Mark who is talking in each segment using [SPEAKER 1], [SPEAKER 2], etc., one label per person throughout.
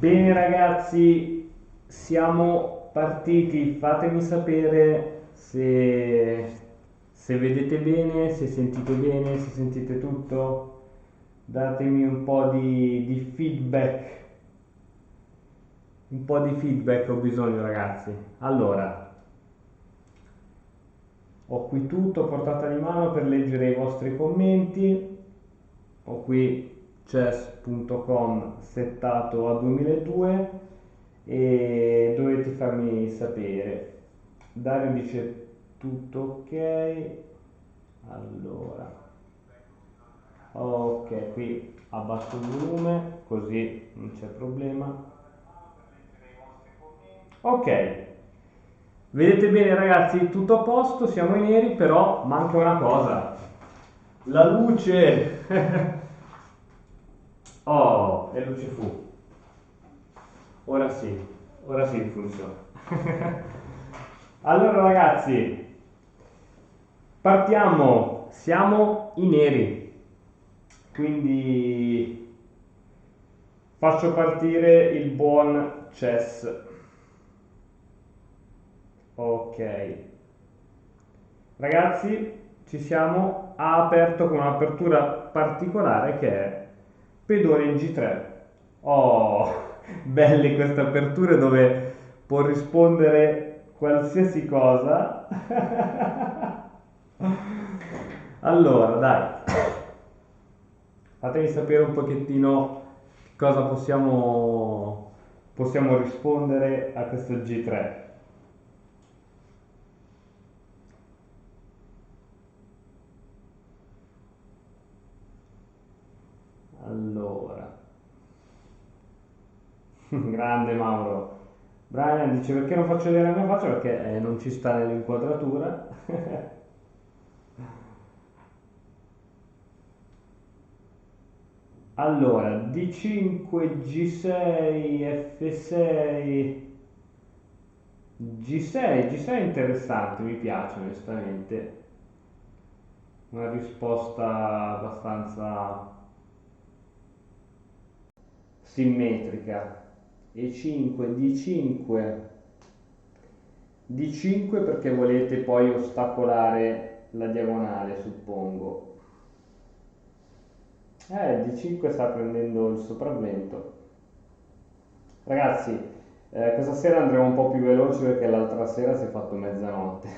[SPEAKER 1] Bene ragazzi, siamo partiti, fatemi sapere se vedete bene, se sentite tutto, datemi un po' di feedback ho bisogno ragazzi. Allora, ho qui tutto a portata di mano per leggere i vostri commenti, ho qui chess.com settato a 2002 e dovete farmi sapere. Dario dice tutto ok, allora ok, qui abbasso il volume così non c'è problema. Ok, vedete bene ragazzi, tutto a posto, siamo in neri, però manca una cosa, la luce. Oh, e luce fu. Ora sì, ora sì funziona. Allora ragazzi, partiamo, siamo i neri, quindi faccio partire il buon chess. Ok, ragazzi, ci siamo, ha aperto con un'apertura particolare che è pedone in G3. Oh, belle queste aperture dove può rispondere qualsiasi cosa. Allora, dai, fatemi sapere un pochettino cosa possiamo rispondere a questo G3. Allora, grande Mauro. Brian dice perché non faccio vedere la mia faccia? Perché non ci sta nell'inquadratura. Allora, D5, G6, F6, G6, G6 è interessante, mi piace onestamente. Una risposta abbastanza simmetrica. E5, D5, D5 perché volete poi ostacolare la diagonale, suppongo. D5 sta prendendo il sopravvento. Ragazzi, questa sera andremo un po' più veloci perché l'altra sera si è fatto mezzanotte.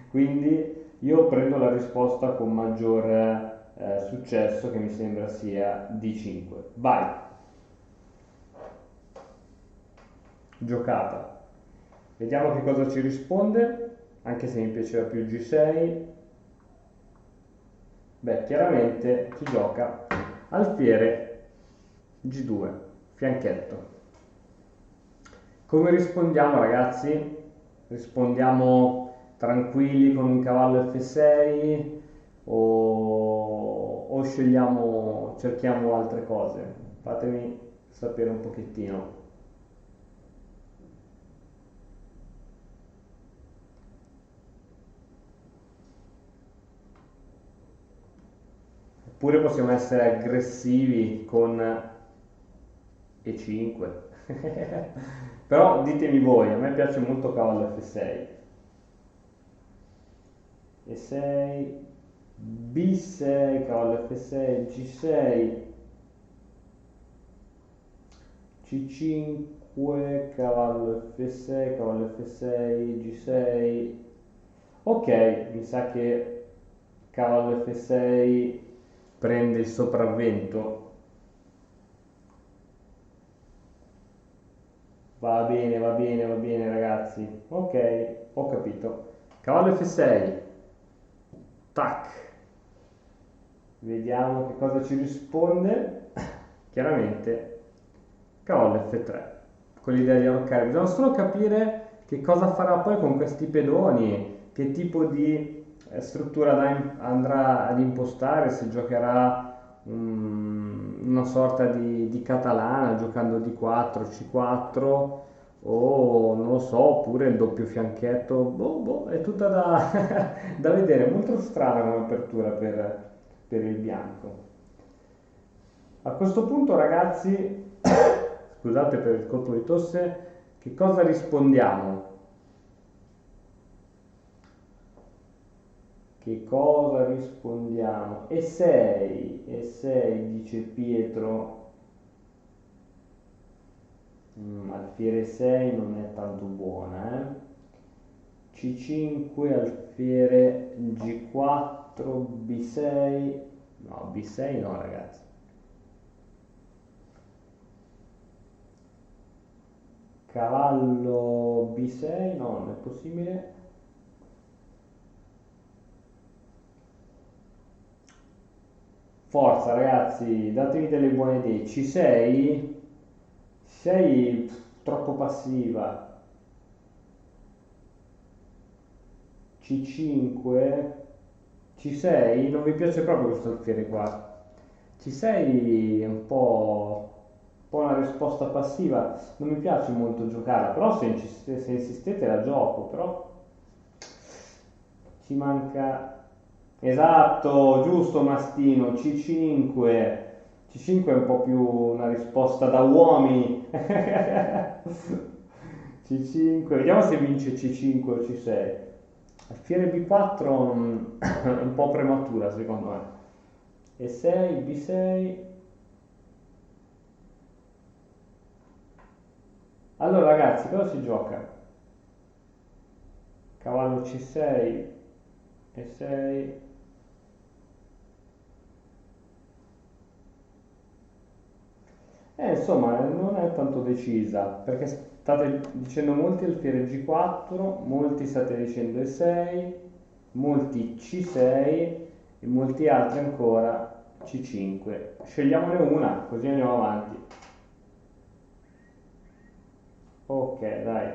[SPEAKER 1] Quindi io prendo la risposta con maggior successo che mi sembra sia D5. Vai, giocata. Vediamo che cosa ci risponde, anche se mi piaceva più G6. Beh, chiaramente ci gioca alfiere G2, fianchetto. Come rispondiamo ragazzi? Rispondiamo tranquilli con un cavallo F6 o scegliamo, cerchiamo altre cose? Fatemi sapere un pochettino. Oppure possiamo essere aggressivi con E5. Però ditemi voi, a me piace molto cavallo F6. E6, B6, cavallo F6, G6, C5, cavallo F6, cavallo F6, G6. Ok, mi sa che cavallo F6 prende il sopravvento. Va bene, va bene, va bene ragazzi. Ok, ho capito. Cavallo F6. Tac. Vediamo che cosa ci risponde. Chiaramente cavallo F3. Con l'idea di arroccare. Bisogna solo capire che cosa farà poi con questi pedoni, che tipo di struttura andrà ad impostare, se giocherà una sorta di catalana giocando D4, C4 o non lo so, oppure il doppio fianchetto. Boh, è tutta da vedere, molto strana come apertura per il bianco. A questo punto ragazzi, scusate per il colpo di tosse, che cosa rispondiamo? Che cosa rispondiamo? E 6 dice Pietro. Alfiere 6 non è tanto buona, eh? C5, alfiere G4, B6. No, B6 no, ragazzi. Cavallo B6, no, non è possibile. Forza, ragazzi, datevi delle buone idee. C6? C6 troppo passiva. C5? C6? Non vi piace proprio questo alfiere qua. C6 è un po' una risposta passiva. Non mi piace molto giocarla, però se insistete la gioco, però ci manca. Esatto, giusto Mastino, C5. C5 è un po' più una risposta da uomini. C5, vediamo se vince C5 o C6. Alfiere B4 è un po' prematura secondo me. E6, B6. Allora ragazzi, cosa si gioca? Cavallo C6, E6. Insomma, non è tanto decisa, perché state dicendo molti alfiere G4, molti state dicendo E6, molti C6 e molti altri ancora C5. Scegliamone una, così andiamo avanti. Ok, dai,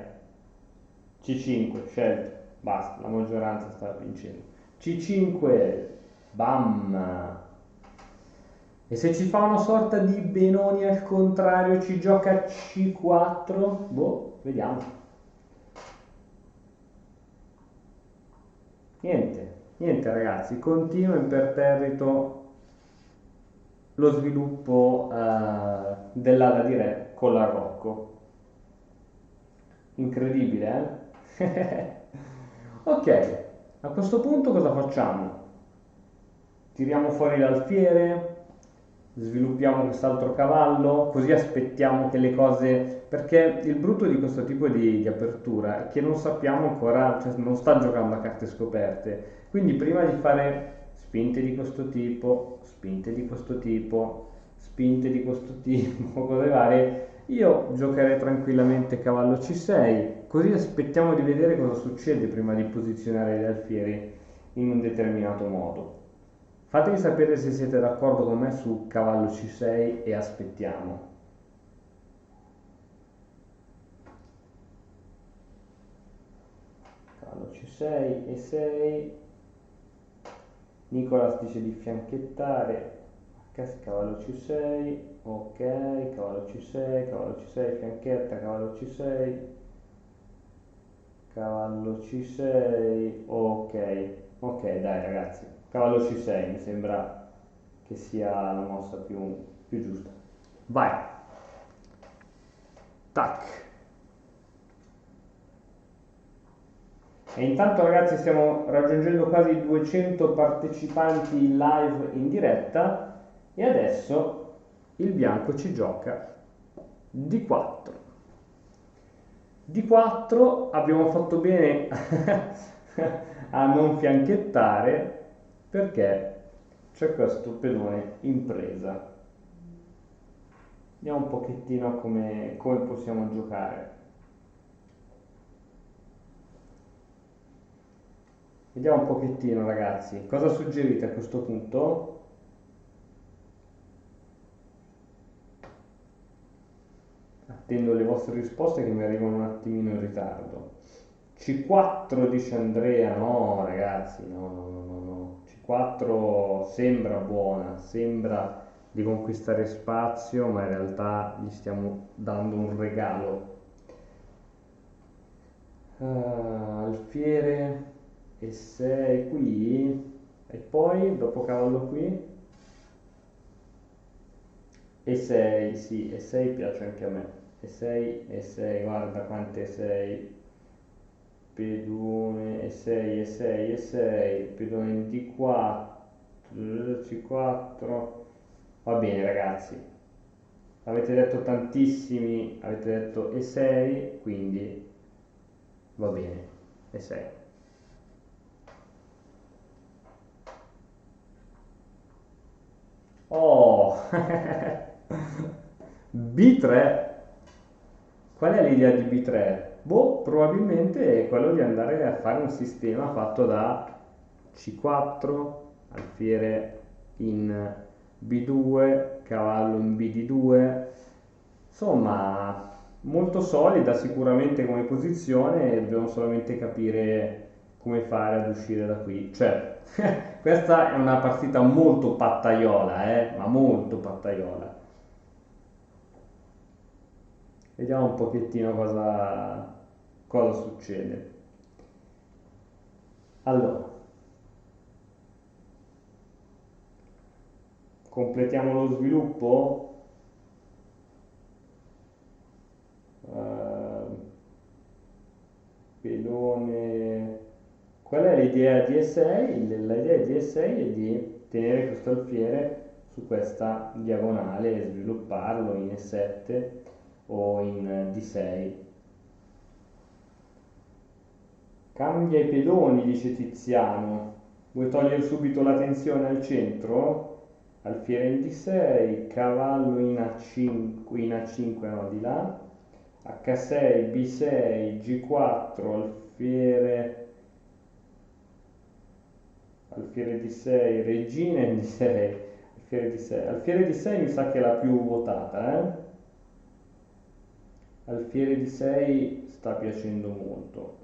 [SPEAKER 1] C5, scelto, basta, la maggioranza sta vincendo. C5, bam! E se ci fa una sorta di Benoni al contrario, ci gioca C4? Boh, vediamo. Niente, niente ragazzi, continua imperterrito lo sviluppo dell'ala di re con la Rocco. Incredibile, eh? Ok, a questo punto cosa facciamo? Tiriamo fuori l'alfiere, sviluppiamo quest'altro cavallo, così aspettiamo che le cose. Perché il brutto di questo tipo di apertura è che non sappiamo ancora, cioè non sta giocando a carte scoperte. Quindi prima di fare spinte di questo tipo, spinte di questo tipo, spinte di questo tipo, cose varie, io giocherei tranquillamente cavallo C6, così aspettiamo di vedere cosa succede prima di posizionare gli alfieri in un determinato modo. Fatemi sapere se siete d'accordo con me su cavallo C6 e aspettiamo. Cavallo C6 e 6. Nicolas dice di fianchettare. Cavallo C6. Ok, cavallo C6, fianchetta, cavallo C6. Cavallo C6. Ok, ok, dai ragazzi. Cavallo C6 mi sembra che sia la mossa più giusta. Vai. Tac. E intanto ragazzi stiamo raggiungendo quasi 200 partecipanti live in diretta e adesso il bianco ci gioca D4. D4 abbiamo fatto bene a non fianchettare perché c'è questo pedone in presa. Vediamo un pochettino come possiamo giocare. Vediamo un pochettino ragazzi, cosa suggerite a questo punto? Attendo le vostre risposte che mi arrivano un attimino in ritardo. C4 dice Andrea, no ragazzi, no, no, no, no, no. C4 sembra buona, sembra di conquistare spazio, ma in realtà gli stiamo dando un regalo. Alfiere e 6 qui, e poi dopo cavallo qui, E6, sì, E6 piace anche a me. E6, E6, guarda quante E6. Pedone E6, E6, E6, pedone in D4, C4. Va bene ragazzi, avete detto tantissimi, avete detto E6, quindi va bene, E6. Oh, B3. Qual è l'idea di B3? Boh, probabilmente è quello di andare a fare un sistema fatto da C4, alfiere in B2, cavallo in BD2. Insomma, molto solida sicuramente come posizione, e dobbiamo solamente capire come fare ad uscire da qui. Cioè, questa è una partita molto pattaiola, ma molto pattaiola. Vediamo un pochettino cosa succede. Allora, completiamo lo sviluppo. Eh, pedone. Qual è l'idea di E6? L'idea di E6 è di tenere questo alfiere su questa diagonale e svilupparlo in E7 o in D6. Cambia i pedoni, dice Tiziano. Vuoi togliere subito la tensione al centro? Alfiere in D6, cavallo in A5 no, di là, H6, B6, G4, alfiere D6, regina in D6, alfiere D6. Alfiere D6 mi sa che è la più votata, eh? Alfiere D6 sta piacendo molto.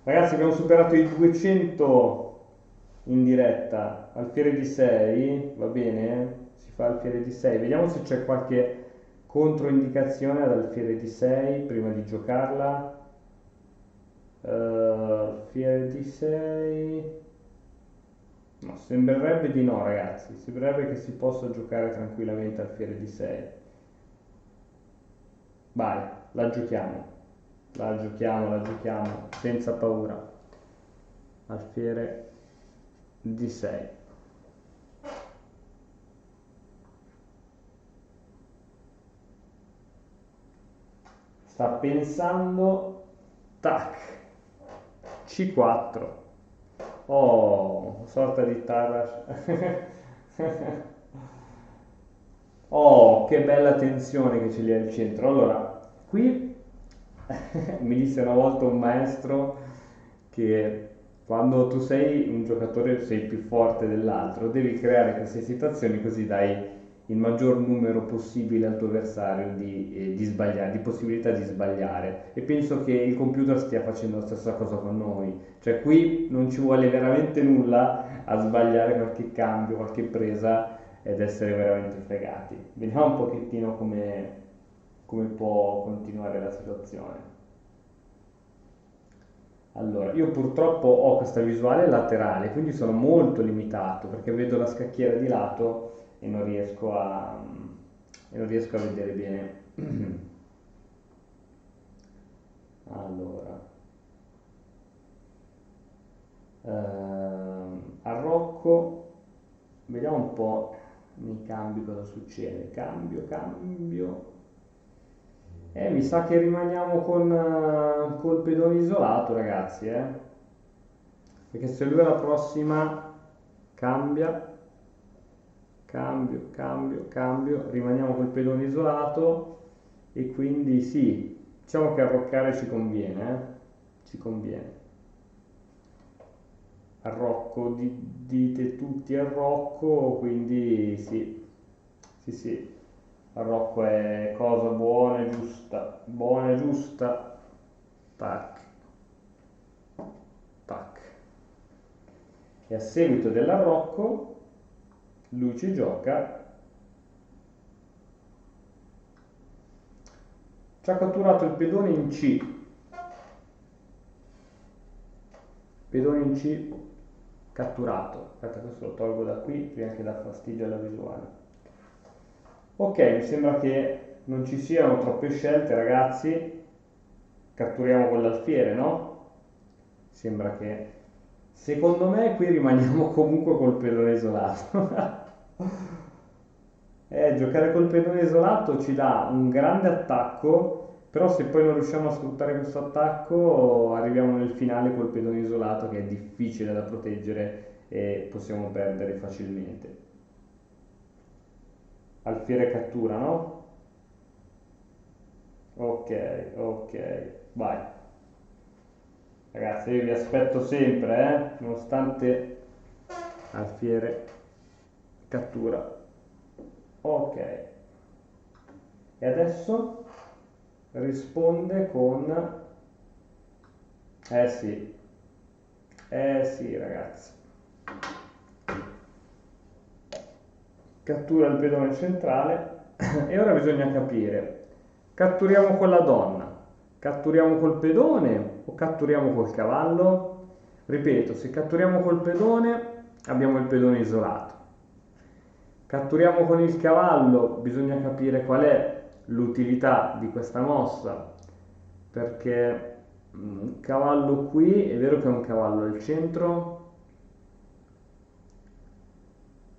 [SPEAKER 1] Ragazzi, abbiamo superato i 200 in diretta. Alfiere D6, va bene? Si fa alfiere D6. Vediamo se c'è qualche controindicazione ad alfiere D6 prima di giocarla. Alfiere D6. No, sembrerebbe di no, ragazzi. Sembrerebbe che si possa giocare tranquillamente alfiere D6. Vai, la giochiamo. La giochiamo senza paura. Alfiere D6. Sta pensando. Tac. C4. Oh, sorta di Tarrasch. Oh, che bella tensione che ce l'è al centro. Allora, qui mi disse una volta un maestro che quando tu sei un giocatore sei più forte dell'altro, devi creare queste situazioni così dai il maggior numero possibile al tuo avversario di sbagliare, di possibilità di sbagliare. E penso che il computer stia facendo la stessa cosa con noi. Cioè qui non ci vuole veramente nulla a sbagliare qualche cambio, qualche presa ed essere veramente fregati. Vediamo un pochettino come può continuare la situazione. Allora, io purtroppo ho questa visuale laterale, quindi sono molto limitato perché vedo la scacchiera di lato e non riesco a vedere bene. Allora, arrocco, vediamo un po' nei cambi cosa succede. Cambio. Mi sa che rimaniamo col pedone isolato, ragazzi, eh? Perché se lui alla prossima cambia, cambio, rimaniamo col pedone isolato e quindi sì, diciamo che arroccare ci conviene, eh? Ci conviene. Arrocco, dite tutti arrocco, quindi sì, sì, arrocco è cosa buona e giusta, tac, tac. E a seguito dell'arrocco lui ci gioca, ci ha catturato il pedone in C, pedone in C, catturato. Aspetta, questo lo tolgo da qui prima che dà fastidio alla visuale. Ok, mi sembra che non ci siano troppe scelte, ragazzi. Catturiamo con l'alfiere, no? Sembra che... Secondo me qui rimaniamo comunque col pedone isolato. Giocare col pedone isolato ci dà un grande attacco, però se poi non riusciamo a sfruttare questo attacco arriviamo nel finale col pedone isolato che è difficile da proteggere e possiamo perdere facilmente. Alfiere cattura, no? Ok, ok, vai. Ragazzi, io vi aspetto sempre, nonostante alfiere cattura. Ok, e adesso risponde con... sì, sì ragazzi. Cattura il pedone centrale e ora bisogna capire, catturiamo con la donna, catturiamo col pedone o catturiamo col cavallo? Ripeto, se catturiamo col pedone abbiamo il pedone isolato. Catturiamo con il cavallo, bisogna capire qual è l'utilità di questa mossa, perché un cavallo qui, è vero che è un cavallo al centro,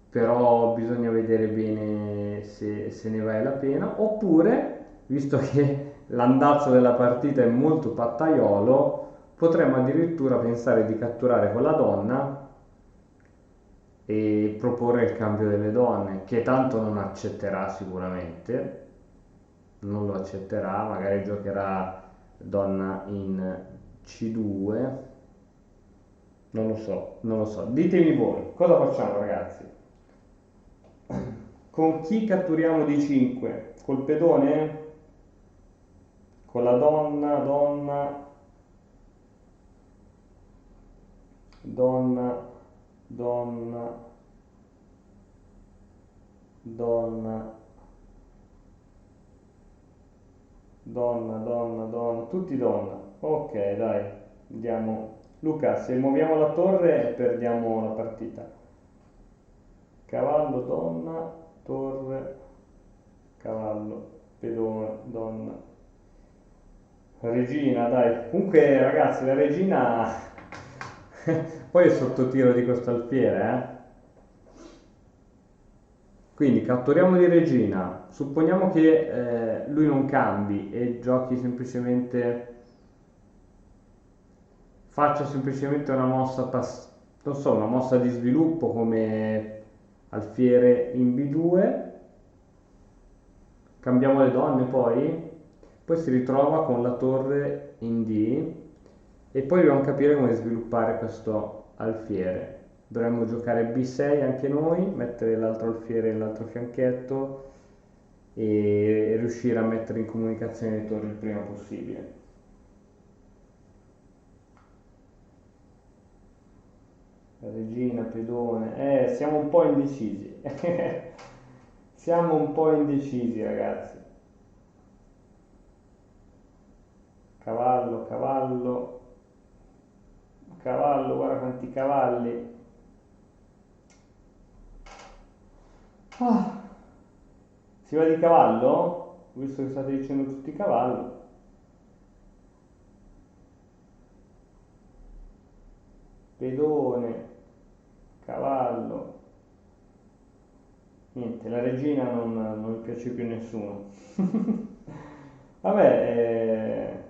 [SPEAKER 1] però bisogna vedere bene se ne vale la pena, oppure, visto che l'andazzo della partita è molto pattaiolo, potremmo addirittura pensare di catturare quella donna e proporre il cambio delle donne, che tanto non accetterà sicuramente, non lo accetterà, magari giocherà donna in C2, non lo so, ditemi voi, cosa facciamo ragazzi? Con chi catturiamo di 5? Col pedone? Con la donna, donna, donna, donna, donna, donna, donna, donna, tutti donna. Ok, dai, andiamo. Luca, se muoviamo la torre perdiamo la partita. Cavallo, donna, torre, cavallo, pedone, donna. Regina, dai. Comunque, ragazzi, la regina poi è sotto tiro di questo alfiere, eh? Quindi catturiamo di regina. Supponiamo che lui non cambi e giochi semplicemente, faccia semplicemente una mossa, non so, una mossa di sviluppo come alfiere in B2. Cambiamo le donne poi si ritrova con la torre in D e poi dobbiamo capire come sviluppare questo alfiere. Dovremmo giocare B6 anche noi, mettere l'altro alfiere nell'altro fianchetto e riuscire a mettere in comunicazione le torri il prima possibile. Regina, pedone, siamo un po' indecisi. Siamo un po' indecisi ragazzi. Cavallo, cavallo, cavallo, guarda quanti cavalli. Ah, si va di cavallo? Visto che state dicendo tutti cavallo. Pedone, cavallo. Niente, la regina non piace più a nessuno. Vabbè,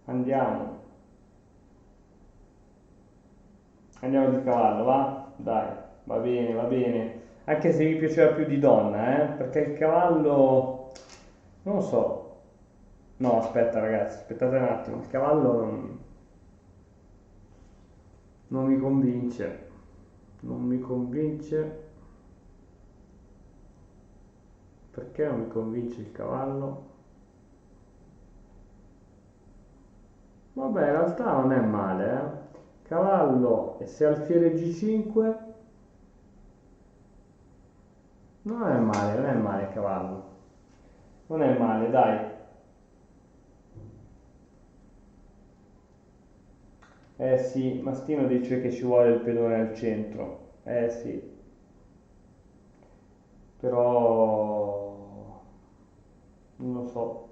[SPEAKER 1] andiamo. Andiamo di cavallo, va? Dai, va bene, va bene. Anche se mi piaceva più di donna, perché il cavallo, non lo so. No, aspetta ragazzi, aspettate un attimo, il cavallo non mi convince. Non mi convince. Perché non mi convince il cavallo? Vabbè, in realtà non è male, Cavallo, e se alfiere G5, non è male il cavallo. Non è male, dai. Eh sì, Mastino dice che ci vuole il pedone al centro. Eh sì, però non lo so.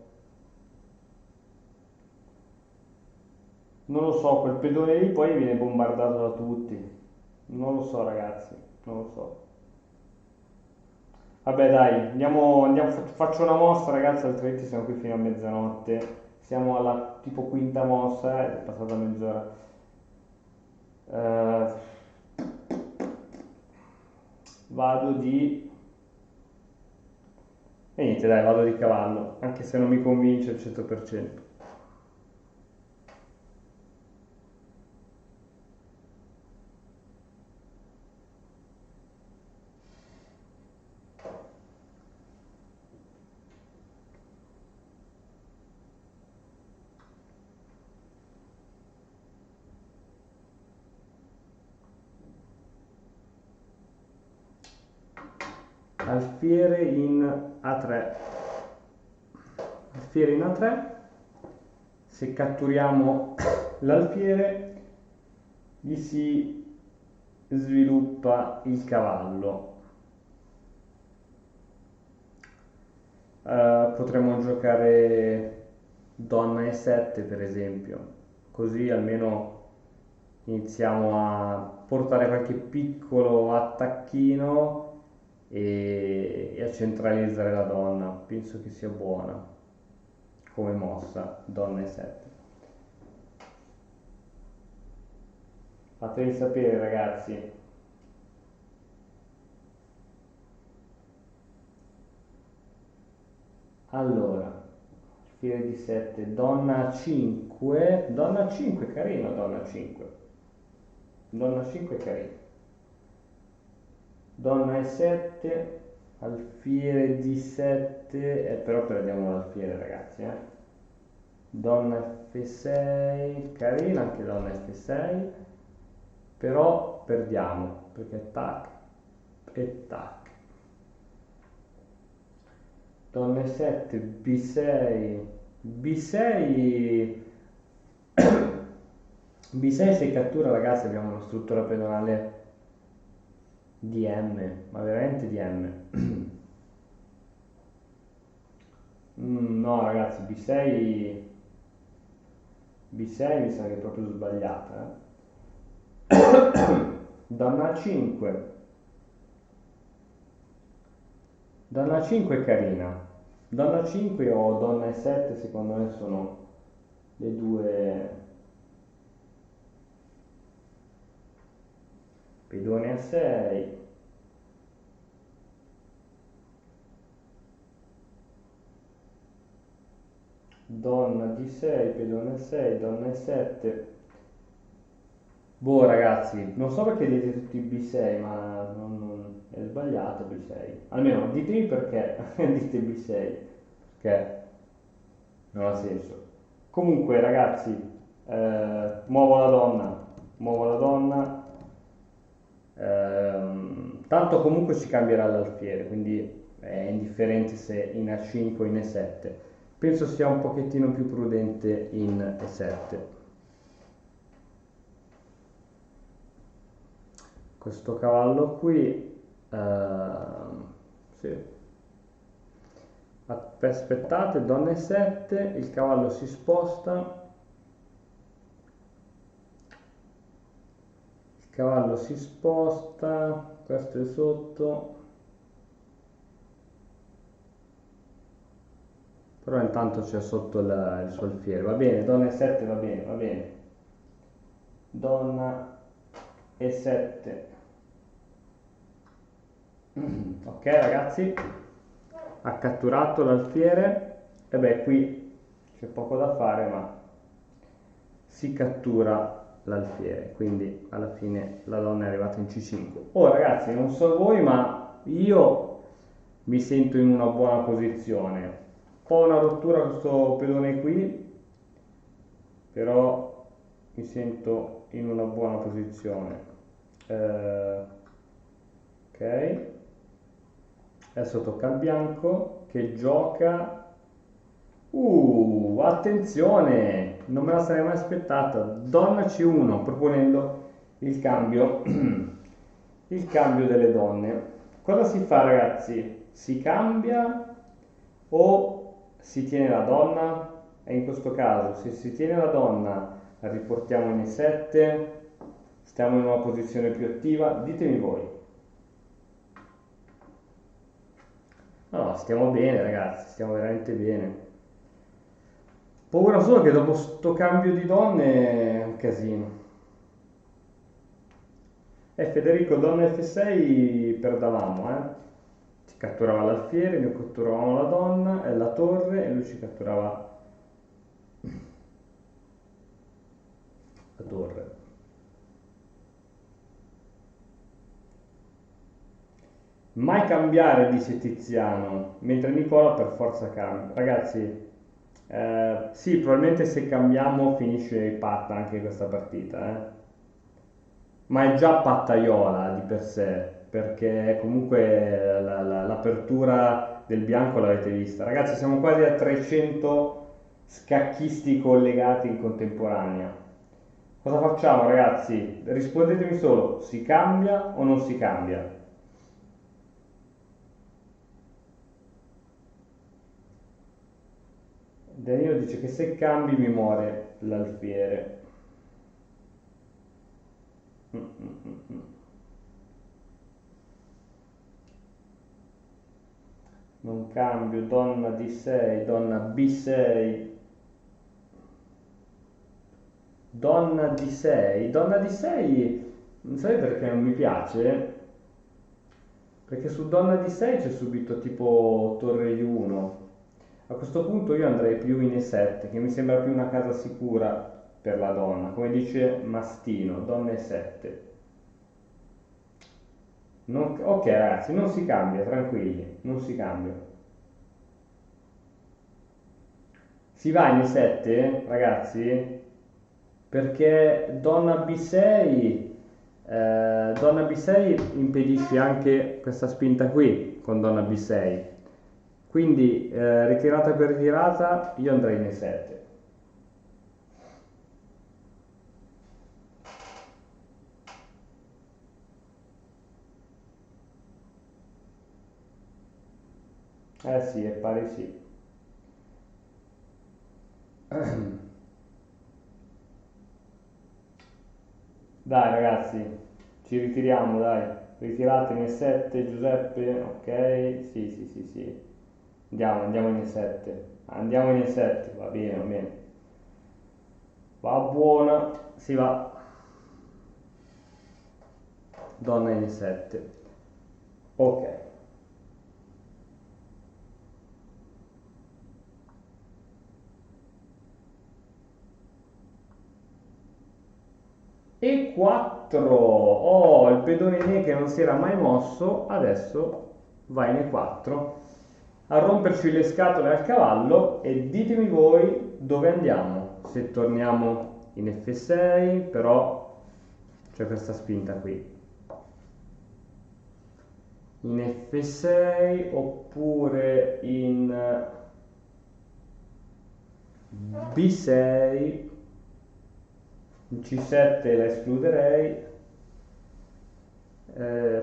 [SPEAKER 1] Non lo so, quel pedone lì poi viene bombardato da tutti. Non lo so, ragazzi, non lo so. Vabbè, dai, faccio una mossa, ragazzi, altrimenti siamo qui fino a mezzanotte. Siamo alla tipo quinta mossa, è passata mezz'ora. Eh, vado di... E niente, dai, vado di cavallo, anche se non mi convince al 100%. Alfiere in A3. Alfiere in A3. Se catturiamo l'alfiere, gli si sviluppa il cavallo. Potremmo giocare donna E7 per esempio, così almeno iniziamo a portare qualche piccolo attacchino e a centralizzare la donna. Penso che sia buona come mossa, donna E7. Fatemi sapere, ragazzi. Allora, alfiere di 7, donna 5, donna 5, carino, donna 5. Donna 5 è carino. Donna E7, alfiere di 7, però perdiamo l'alfiere, ragazzi, eh. Donna F6, carina anche donna F6, però perdiamo, perché tac e tac. Donna E7, B6, B6, B6 se cattura, ragazzi, abbiamo una struttura pedonale di M, ma veramente di M. No, ragazzi, B6 mi sa che è proprio sbagliata, eh. Donna 5, donna 5 è carina. Donna 5 o donna E7 secondo me sono le due. Pedone A6, donna D6, pedone A6, donna E7. Boh, ragazzi, non so perché dite tutti B6, ma è sbagliato B6. Almeno ditemi perché dite B6, perché non ha senso. Comunque, ragazzi, muovo la donna, tanto comunque ci cambierà l'alfiere, quindi è indifferente se in A5 o in E7. Penso sia un pochettino più prudente in E7. Questo cavallo qui, sì. Aspettate, donna E7, il cavallo si sposta, il cavallo si sposta, questo è sotto, però intanto c'è sotto il suo alfiere. Va bene, donna E7 va bene, va bene. Donna E7. Ok, ragazzi, ha catturato l'alfiere. E beh, qui c'è poco da fare, ma si cattura l'alfiere, quindi alla fine la donna è arrivata in C5. Oh, ragazzi, non so voi, ma io mi sento in una buona posizione. Un po' una rottura questo pedone qui, però mi sento in una buona posizione. Ok, adesso tocca al bianco che gioca. Attenzione! non me la sarei mai aspettata. Donna C1, proponendo il cambio, il cambio delle donne. Cosa si fa, ragazzi? Si cambia o si tiene la donna? E in questo caso, se si tiene la donna, la riportiamo in E7, stiamo in una posizione più attiva. Ditemi voi. No, stiamo bene, ragazzi, stiamo veramente bene. Paura solo che dopo sto cambio di donne è un casino. Federico, donna F6 perdavamo, eh? Ci catturava l'alfiere, noi catturavamo la donna e la torre e lui ci catturava la torre. Mai cambiare, dice Tiziano, mentre Nicola per forza cambia. Ragazzi, sì, probabilmente se cambiamo finisce patta anche questa partita, ma è già pattaiola di per sé, perché comunque l'apertura del bianco l'avete vista. Ragazzi, siamo quasi a 300 scacchisti collegati in contemporanea. Cosa facciamo, ragazzi? Rispondetemi solo, si cambia o non si cambia? Danilo dice che se cambi mi muore l'alfiere. Mm, mm, mm, mm. Non cambio, donna D6, donna B6, donna D6, non sapete perché non mi piace? Perché su donna D6 c'è subito tipo torre I1. A questo punto io andrei più in E7, che mi sembra più una casa sicura per la donna, come dice Mastino, donna E7. Ok ragazzi, non si cambia, tranquilli, non si cambia. Si va in E7, ragazzi, perché donna B6 impedisce anche questa spinta qui con donna B6. Quindi ritirata per ritirata io andrei in E7. Eh sì, è pari sì. Dai ragazzi, ci ritiriamo, dai. Ritirate in E7, Giuseppe, ok? Sì, sì, sì, sì. Andiamo in E7. Andiamo in E7, va bene, va bene. Va buona, si va. Donna in E7. Ok. E4. Oh, il pedone in E che non si era mai mosso, adesso va in E4 a romperci le scatole al cavallo e ditemi voi dove andiamo. Se torniamo in F6, però c'è questa spinta qui. In F6 oppure in B6, in C7 la escluderei. Eh,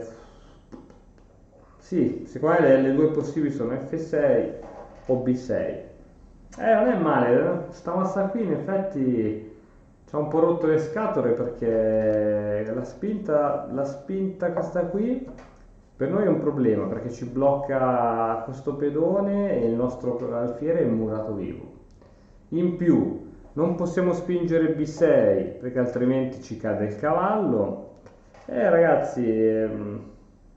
[SPEAKER 1] sì, secondo me le due possibili sono F6 o B6. Non è male, sta mossa qui in effetti ci ha un po' rotto le scatole perché la spinta questa qui per noi è un problema perché ci blocca questo pedone e il nostro alfiere è murato vivo. In più non possiamo spingere B6 perché altrimenti ci cade il cavallo. Ragazzi,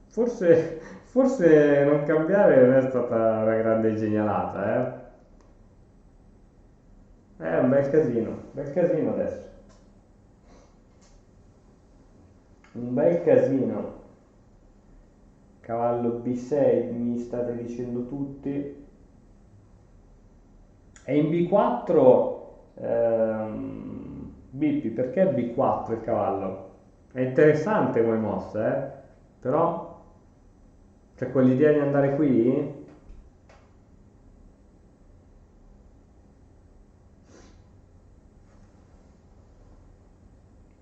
[SPEAKER 1] forse non cambiare non è stata una grande genialata, eh? È un bel casino adesso. Un bel casino. Cavallo B6 mi state dicendo tutti. E in B4, Bippi, perché B4 il cavallo? È interessante come mossa, però c'è quell'idea di andare qui?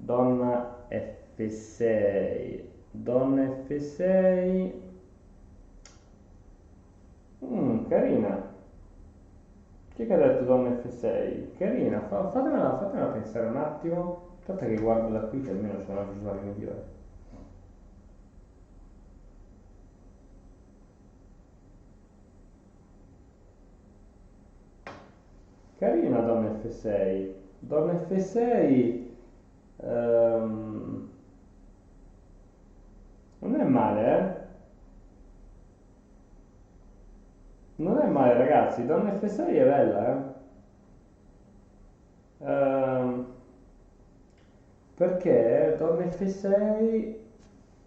[SPEAKER 1] Donna F6, donna F6. Carina. Chi è che ha detto donna F6? Carina, fatemela pensare un attimo. Aspetta che guardo da qui che almeno c'è una visuale migliore. Carina donna F6. Donna F6 non è male, eh? Non è male ragazzi, donna F6 è bella, eh? Ehm, Perché donna F6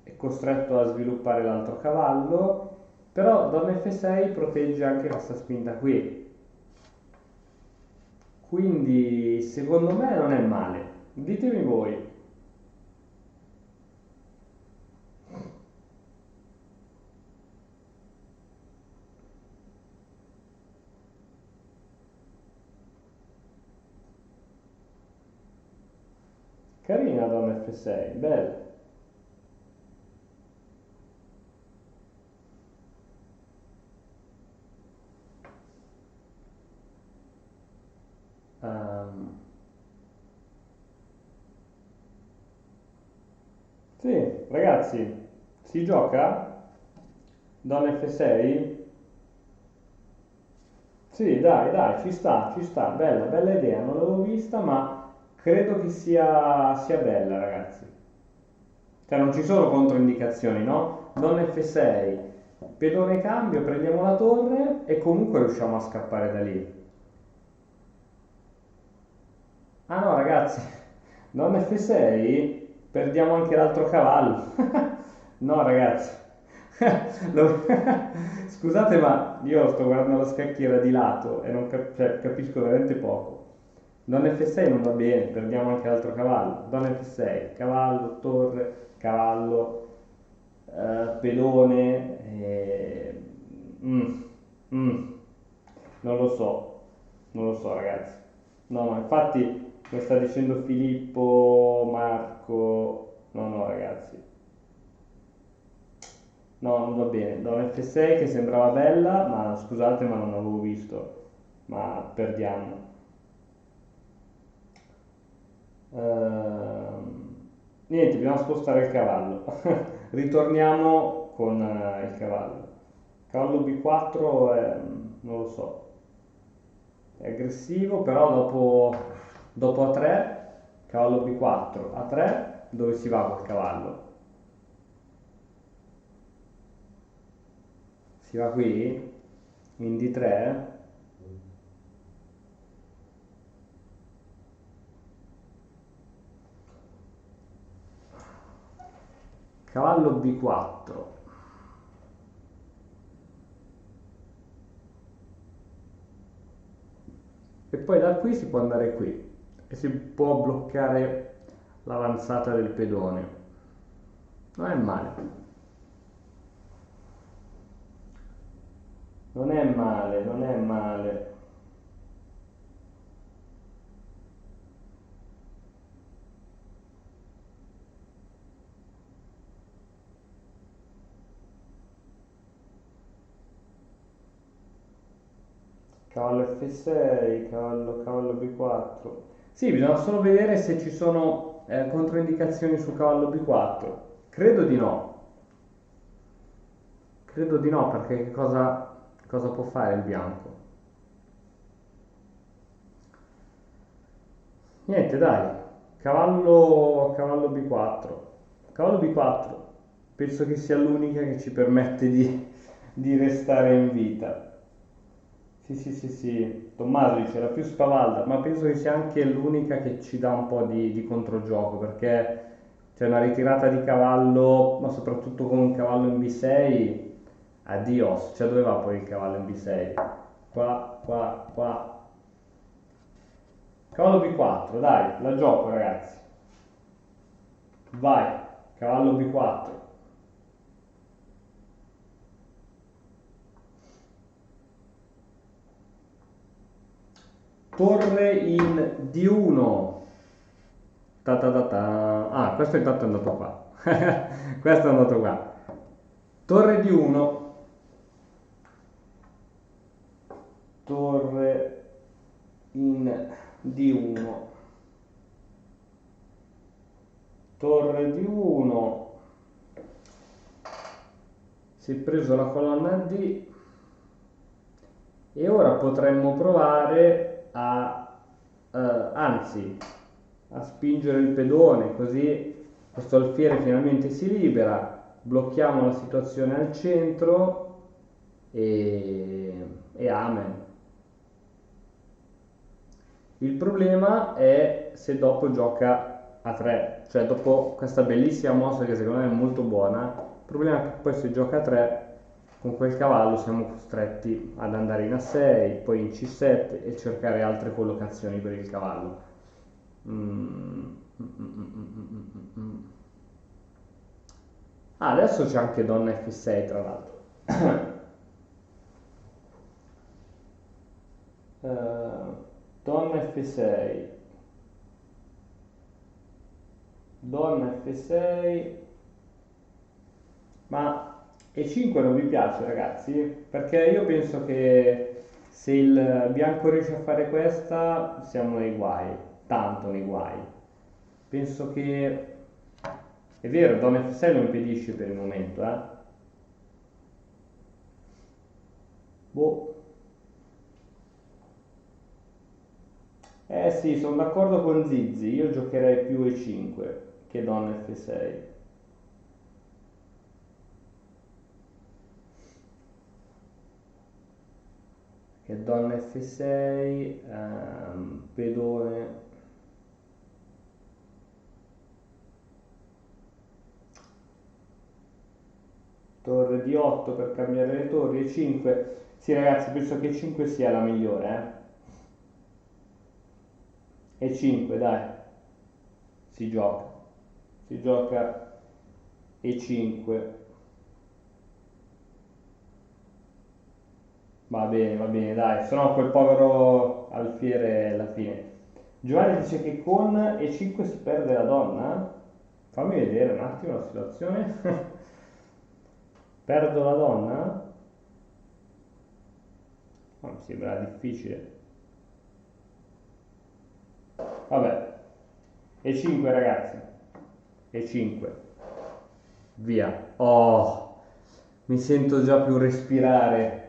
[SPEAKER 1] è costretto a sviluppare l'altro cavallo, però donna F6 protegge anche questa spinta qui. Quindi secondo me non è male. Ditemi voi. Carina donna F6, bella. Ehm, sì, ragazzi, si gioca? Donna F6? Sì, dai, dai, ci sta, bella, bella idea, non l'avevo vista, ma credo che sia bella, ragazzi. Cioè non ci sono controindicazioni, no? Donna F6, pedone cambio, prendiamo la torre e comunque riusciamo a scappare da lì. Ah no, ragazzi, donna F6, perdiamo anche l'altro cavallo. No, ragazzi. Lo- Scusate, ma io sto guardando la scacchiera di lato e non cioè, capisco veramente poco. Donna F6 non va bene, perdiamo anche l'altro cavallo. Donna F6, cavallo, torre, cavallo, pedone. Mm, mm, non lo so ragazzi. No, no, infatti lo sta dicendo Filippo, Marco. No, no ragazzi. No, non va bene. Donna F6 che sembrava bella, ma scusate ma non l'avevo visto. Ma perdiamo. Niente, dobbiamo spostare il cavallo. Ritorniamo con il cavallo. Cavallo B4 non lo so, è aggressivo, però dopo A3, cavallo B4, A3, dove si va col cavallo? Si va qui? In D3? Cavallo B4. E poi da qui si può andare qui e si può bloccare l'avanzata del pedone. Non è male. Non è male, non è male. Cavallo F6, cavallo B4. Sì, bisogna solo vedere se ci sono controindicazioni su cavallo B4. Credo di no. Credo di no, perché cosa può fare il bianco? Niente, dai. Cavallo B4. Cavallo B4. Penso che sia l'unica che ci permette di restare in vita. Sì, sì, sì, sì, Tommaso dice la più spavalda, ma penso che sia anche l'unica che ci dà un po' di controgioco, perché c'è una ritirata di cavallo, ma soprattutto con un cavallo in B6, addios, cioè dove va poi il cavallo in B6? Qua, qua, qua. Cavallo B4, dai, la gioco ragazzi. Vai, cavallo B4. Torre in D1. Ta ta ta ta. Ah, questo intanto è andato qua. Questo è andato qua. Torre di 1. Torre in D1. Torre di 1. Si è preso la colonna D. E ora potremmo provare anzi, a spingere il pedone, così questo alfiere finalmente si libera, blocchiamo la situazione al centro e amen. Il problema è se dopo gioca a 3, cioè dopo questa bellissima mossa che secondo me è molto buona, il problema è che poi se gioca a 3 con quel cavallo siamo costretti ad andare in A6, poi in C7 e cercare altre collocazioni per il cavallo. Ah, adesso c'è anche donna F6 tra l'altro. Donna F6, donna F6, ma E5 non vi piace ragazzi? Perché io penso che se il bianco riesce a fare questa siamo nei guai, tanto nei guai. Penso che è vero, donna F6 lo impedisce per il momento, eh? Boh. Eh sì, sono d'accordo con Zizi, io giocherei più E5 che donna F6. Che donna F6, pedone. Torre di 8 per cambiare le torri, E5. Sì ragazzi, penso che E5 sia la migliore, E5 dai, si gioca. Si gioca E5. Va bene, dai, se no quel povero alfiere alla fine. Giovanni dice che con E5 si perde la donna? Fammi vedere un attimo la situazione. Perdo la donna? Ma mi sembra difficile. Vabbè, E5 ragazzi, E5, via. Oh, mi sento già più respirare.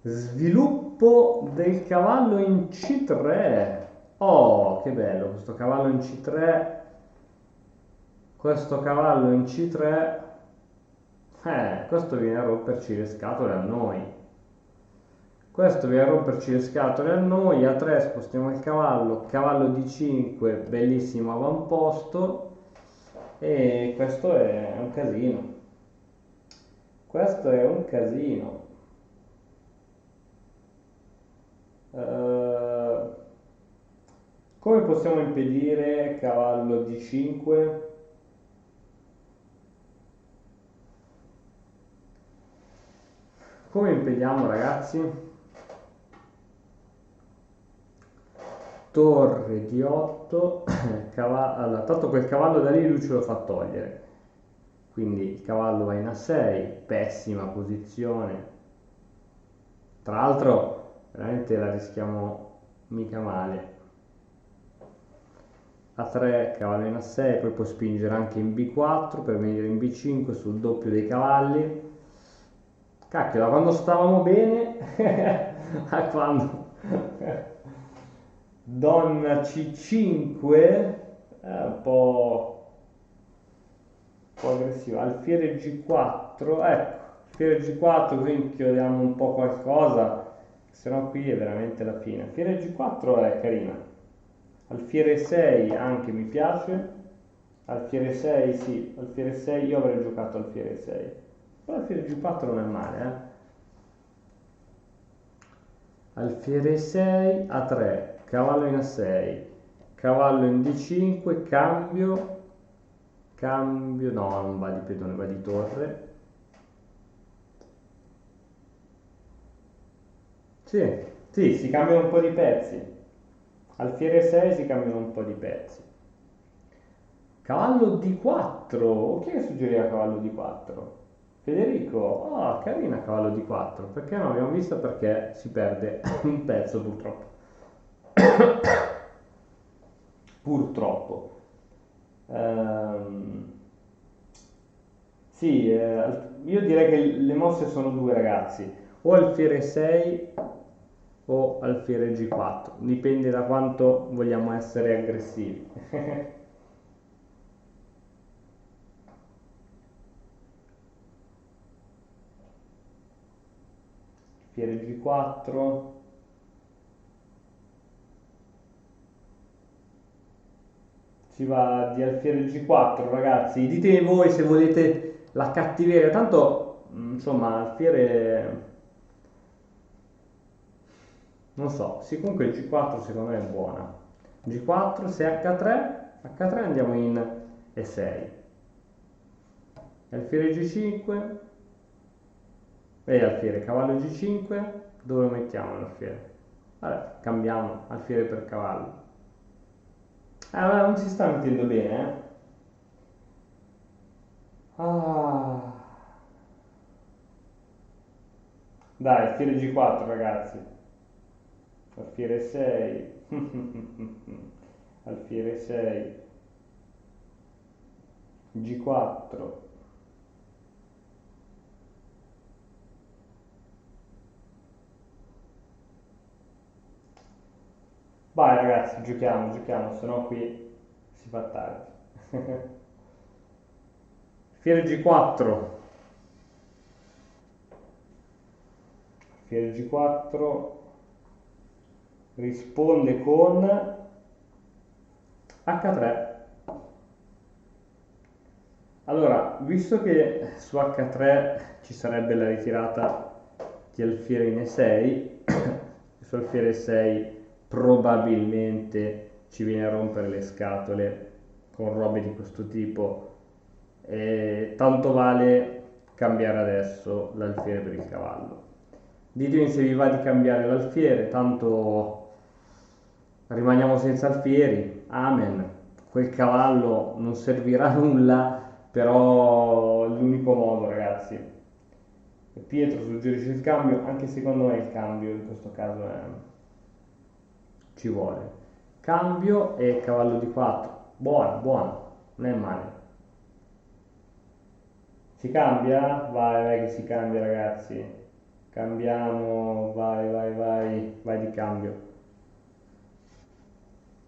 [SPEAKER 1] Sviluppo del cavallo in C3. Oh, che bello questo cavallo in C3. Questo cavallo in C3. Questo viene a romperci le scatole a noi. Questo viene a romperci le scatole a noi. A 3 spostiamo il cavallo. Cavallo di 5, bellissimo avamposto. E questo è un casino. Questo è un casino. Eh, come possiamo impedire cavallo di 5? Come impediamo ragazzi? Torre di 8, allora, tanto quel cavallo da lì lui ce lo fa togliere. Quindi il cavallo va in A6, pessima posizione. Tra l'altro veramente la rischiamo mica male. A3, cavallo in A6, poi può spingere anche in B4 per venire in B5 sul doppio dei cavalli. Cacchio, da quando stavamo bene a quando donna C5 è un po' aggressiva. Alfiere G4, ecco, alfiere G4 così inchiodiamo un po' qualcosa, se no qui è veramente la fine. Alfiere G4 è carina. Alfiere 6 anche mi piace. Alfiere 6 sì, alfiere 6 io avrei giocato alfiere 6. Però alfiere G4 non è male, Alfiere 6, A3, cavallo in A6, cavallo in D5, cambio, cambio, no, non va di pedone, va di torre. Sì, Sì, si cambiano un po' di pezzi. Alfiere 6 si cambiano un po' di pezzi. Cavallo D4. Chi è che suggeriva cavallo D4? Federico. Ah, carina cavallo D4. Perché non l'abbiamo vista? Perché si perde un pezzo purtroppo. Purtroppo. Ehm, sì, io direi che le mosse sono due ragazzi, o alfiere 6 o alfiere G4, dipende da quanto vogliamo essere aggressivi. Alfiere G4, si va di alfiere G4 ragazzi, ditemi voi se volete la cattiveria, tanto insomma alfiere non so, sì comunque il G4 secondo me è buona. G4 se H3 andiamo in E6. Alfiere G5 e alfiere cavallo G5, dove lo mettiamo l'alfiere? Vabbè, cambiamo alfiere per cavallo. Vabbè, non si sta mettendo bene, eh? Ah, dai, alfiere G4 ragazzi. Alfiere 6. Alfiere 6. G4. Vai ragazzi, giochiamo, se no qui si fa tardi. Alfiere G4. Alfiere G4 risponde con H3. Allora, visto che su H3 ci sarebbe la ritirata di alfiere in E6, su alfiere 6 probabilmente ci viene a rompere le scatole con robe di questo tipo e tanto vale cambiare adesso l'alfiere per il cavallo. Ditemi se vi va di cambiare l'alfiere, tanto rimaniamo senza alfieri, amen. Quel cavallo non servirà a nulla, però è l'unico modo, ragazzi. Pietro suggerisce il cambio, anche secondo me il cambio in questo caso ci vuole. Cambio e cavallo di 4. Buono, buono, non è male. Si cambia? Vai, vai che si cambia, ragazzi. Cambiamo, vai, vai, vai, vai di cambio.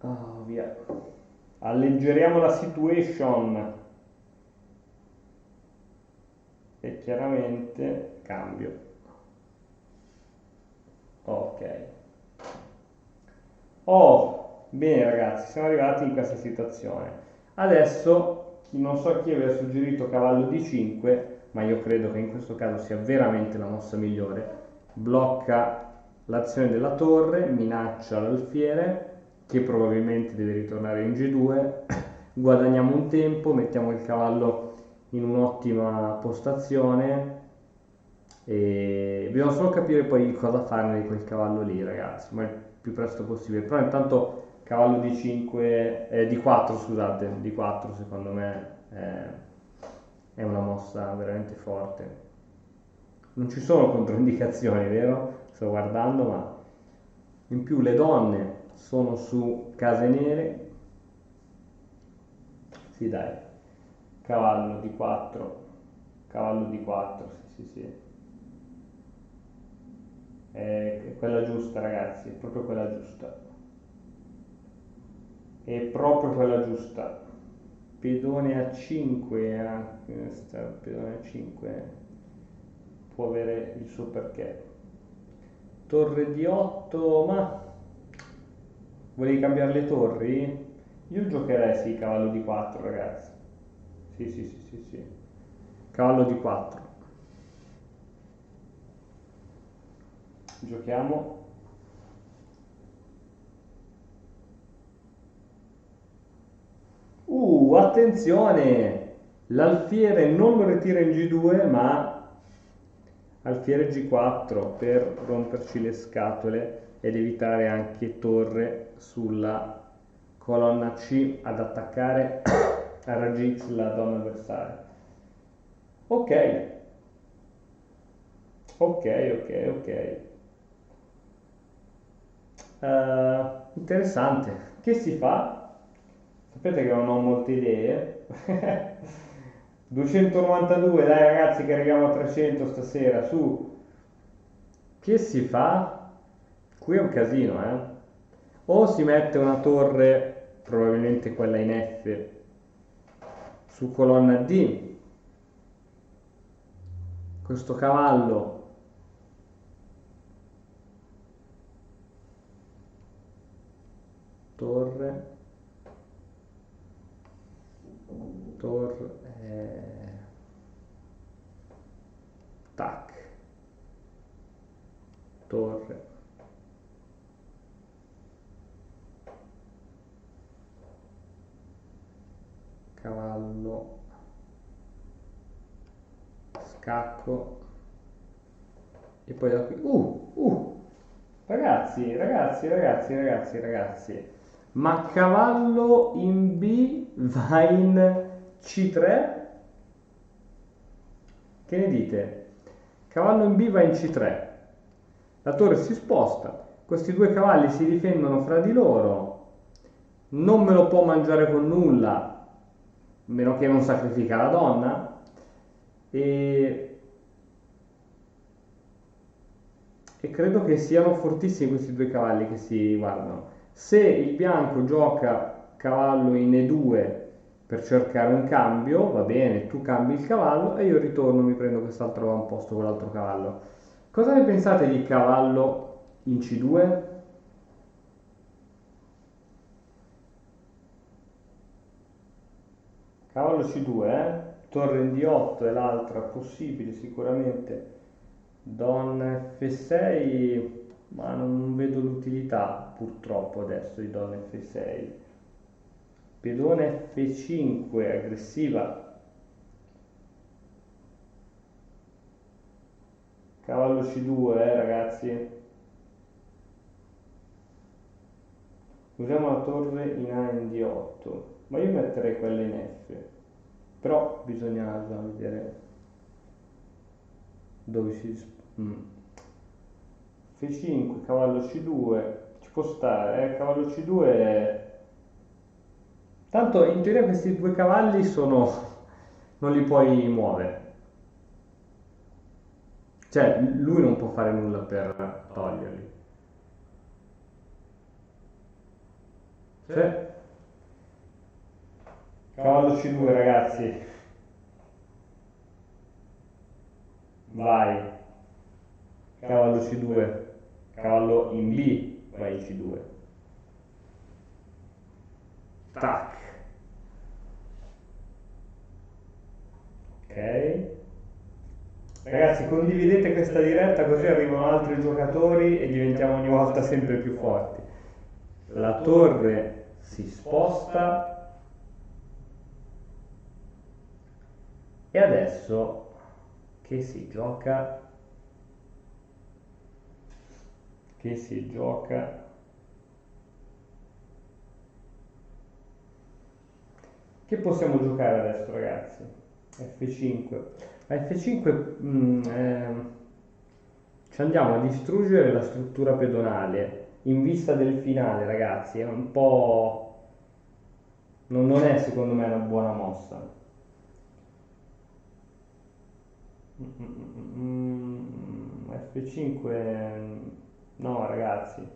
[SPEAKER 1] Ah, via. Alleggeriamo la situation e chiaramente cambio. Ok. Oh, bene ragazzi, siamo arrivati in questa situazione. Adesso non so chi aveva suggerito cavallo D5, ma io credo che in questo caso sia veramente la mossa migliore. Blocca l'azione della torre, minaccia l'alfiere, che probabilmente deve ritornare in G2, guadagniamo un tempo, mettiamo il cavallo in un'ottima postazione e dobbiamo solo capire poi cosa farne di quel cavallo lì, ragazzi, ma il più presto possibile. Però intanto cavallo di 5, di 4, scusate, di 4 secondo me è una mossa veramente forte. Non ci sono controindicazioni, vero? Sto guardando, ma in più le donne sono su case nere. Sì, dai. Cavallo di 4. Cavallo di 4, sì, sì, sì. È quella giusta, ragazzi, è proprio quella giusta. È proprio quella giusta. Pedone a 5, questa pedone a 5 può avere il suo perché. Torre di 8, ma volevi cambiare le torri? Io giocherei sì, cavallo di 4, ragazzi. Sì, sì, sì, sì, sì. Cavallo di 4. Giochiamo. Attenzione! L'alfiere non lo ritira in G2, ma alfiere G4 per romperci le scatole ed evitare anche torre sulla colonna C ad attaccare a raggi X la donna avversaria. Ok, ok. Interessante. Che si fa? Sapete che non ho molte idee. 292, dai ragazzi che arriviamo a 300 stasera, su. Che si fa? Qui è un casino, eh. O si mette una torre, probabilmente quella in F, su colonna D. Questo cavallo torre tac, torre, cavallo, scacco e poi da qui ragazzi, ma cavallo in B va in C3? Che ne dite? Cavallo in B va in C3, la torre si sposta, questi due cavalli si difendono fra di loro, non me lo può mangiare con nulla, a meno che non sacrifica la donna, e credo che siano fortissimi questi due cavalli che si guardano. Se il bianco gioca cavallo in E2 per cercare un cambio, va bene, tu cambi il cavallo e io ritorno, mi prendo quest'altro avamposto con l'altro cavallo. Cosa ne pensate di cavallo in C2? Cavallo C2, torre in D8 è l'altra possibile sicuramente. Donna F6, ma non vedo l'utilità purtroppo adesso di donna F6. Pedone F5, aggressiva. Cavallo C2, ragazzi. Usiamo la torre in A in D8, ma io metterei quella in F. Però bisogna vedere dove si... F5, cavallo C2, ci può stare, cavallo C2. Tanto in teoria questi due cavalli non li puoi muovere. Cioè, lui non può fare nulla per toglierli. Cioè, cavallo C2, ragazzi. Vai. Cavallo C2. Cavallo in B, vai in C2. Tac. Ok. Ragazzi, condividete questa diretta così arrivano altri giocatori e diventiamo ogni volta sempre più forti. La torre si sposta e adesso che si gioca? Che si gioca? Che possiamo giocare adesso, ragazzi? F5. A F5 ci andiamo a distruggere la struttura pedonale in vista del finale, ragazzi. È un po'... non è secondo me una buona mossa. F5 no, ragazzi.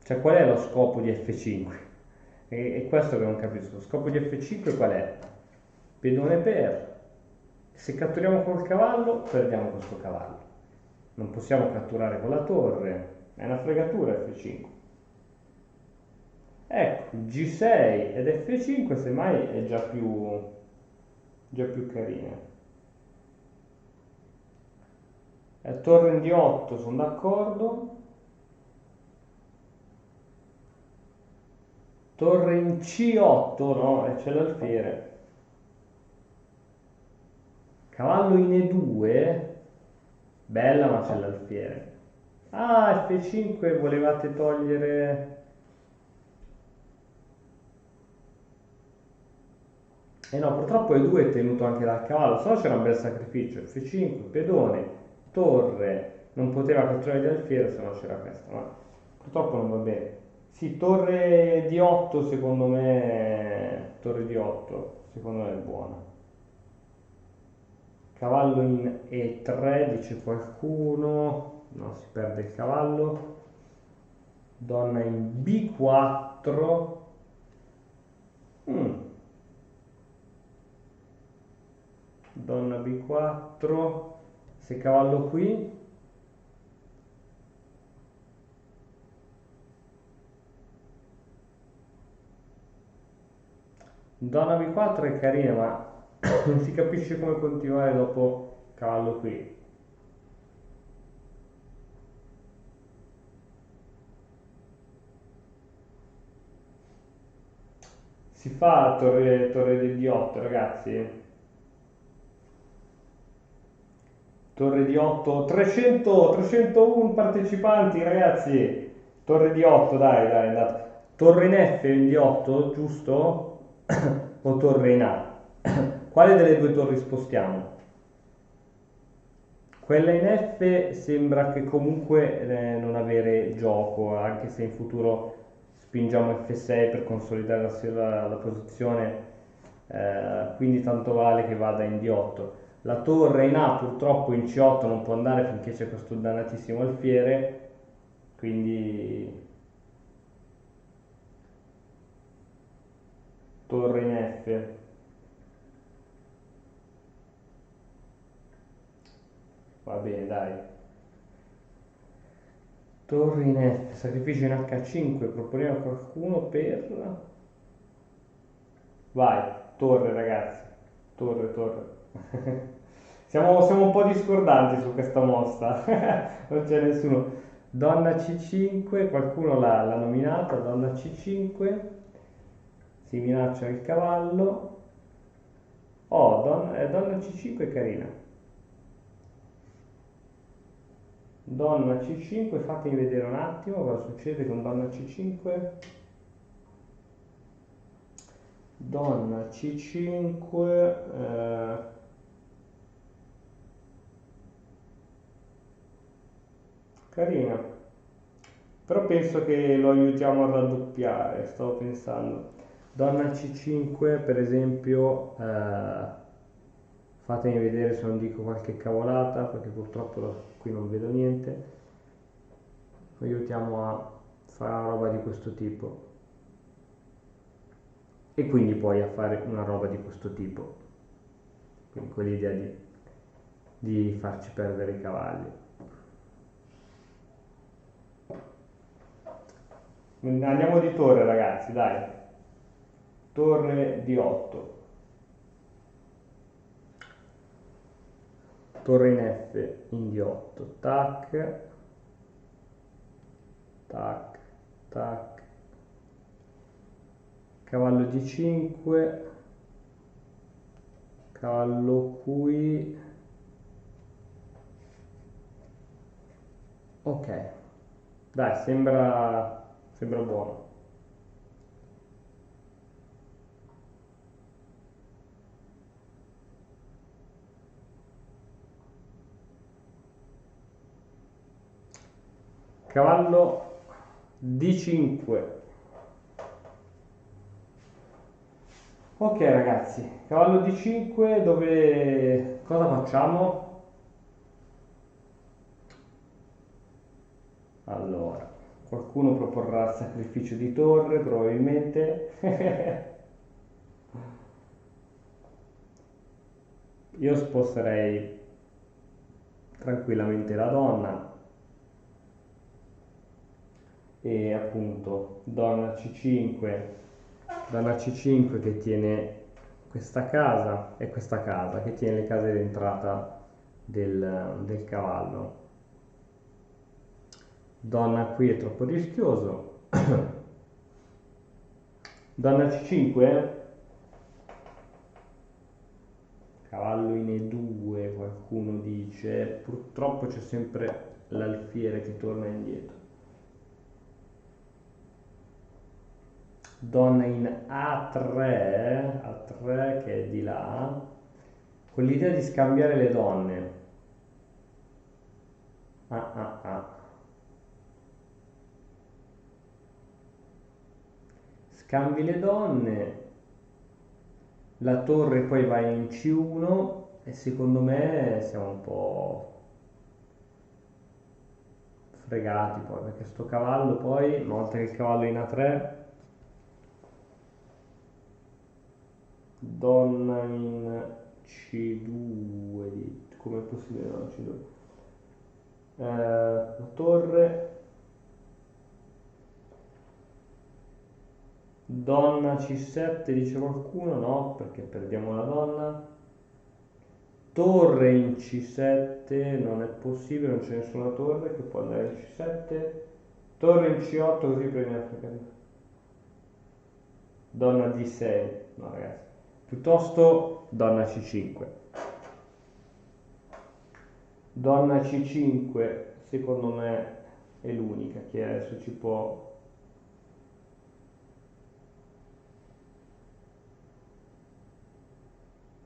[SPEAKER 1] Cioè, qual è lo scopo di F5? È questo che non capisco. Lo scopo di F5 qual è? Pedone per. Se catturiamo col cavallo, perdiamo questo cavallo. Non possiamo catturare con la torre. È una fregatura F5. Ecco, G6 ed F5 semmai è già più carina. Torre in D8, sono d'accordo. Torre in C8, no, c'è l'alfiere. Cavallo in E2, Bella, ma c'è l'alfiere. Ah, F5 volevate togliere... Eh no, purtroppo E2 è tenuto anche dal cavallo, se no c'era un bel sacrificio. F5, pedone, torre, non poteva catturare di alfiere, se no c'era questa, ma purtroppo non va bene. Sì, torre di 8 secondo me, torre di 8 secondo me è buona. Cavallo in E3 dice qualcuno, no, si perde il cavallo. Donna in B4. Mm, Donna B4, se cavallo qui, donna B4 è carina, ma non si capisce come continuare dopo cavallo qui. Si fa torre di D8, ragazzi. Torre di 8, 301 partecipanti, ragazzi. Torre di 8, dai, dai, andate. Torre in F in D8, giusto? O torre in A? Quale delle due torri spostiamo? Quella in F sembra che comunque non avere gioco, anche se in futuro spingiamo F6 per consolidare la posizione, quindi tanto vale che vada in D8. La torre in A purtroppo in C8 non può andare finché c'è questo dannatissimo alfiere, quindi torre in F. Va bene, dai. Torre in F, sacrificio in H5, proponiamo a qualcuno per... Vai, torre ragazzi, torre, torre. Siamo un po' discordanti su questa mossa, non c'è nessuno. Donna C5, qualcuno l'ha nominata, donna C5, si minaccia il cavallo. Oh, donna C5 è carina. Donna C5, fatemi vedere un attimo cosa succede con donna C5. Donna C5, carina, però penso che lo aiutiamo a raddoppiare, stavo pensando. Donna C5 per esempio, fatemi vedere se non dico qualche cavolata, perché purtroppo qui non vedo niente. Lo aiutiamo a fare una roba di questo tipo. E quindi poi a fare una roba di questo tipo, quindi con l'idea di farci perdere i cavalli. Andiamo di torre ragazzi, dai, torre di 8, torre in F in D8, tac, tac, tac, cavallo D5, cavallo qui, ok, dai, sembra buono. Cavallo D5. Ok ragazzi, cavallo D5 dove... cosa facciamo? Allora, qualcuno proporrà il sacrificio di torre, probabilmente. Io sposterei tranquillamente la donna e appunto donna C5 che tiene questa casa e questa casa che tiene le case d'entrata del cavallo. Donna qui è troppo rischioso. Donna C5, cavallo in E2, qualcuno dice, purtroppo c'è sempre l'alfiere che torna indietro. Donna in A3, A3 che è di là, con l'idea di scambiare le donne. Ah, ah, ah. Scambi le donne, la torre poi va in C1 e secondo me siamo un po' fregati poi, perché sto cavallo poi, una volta che il cavallo è in A3, donna in C2, come è possibile no, C2? La torre, donna C7 dice qualcuno, no, perché perdiamo la donna. Torre in C7 non è possibile, non c'è nessuna torre che può andare in C7. Torre in C8 così prendiamo donna D6, no ragazzi, piuttosto donna C5. Donna C5 secondo me è l'unica che adesso ci può...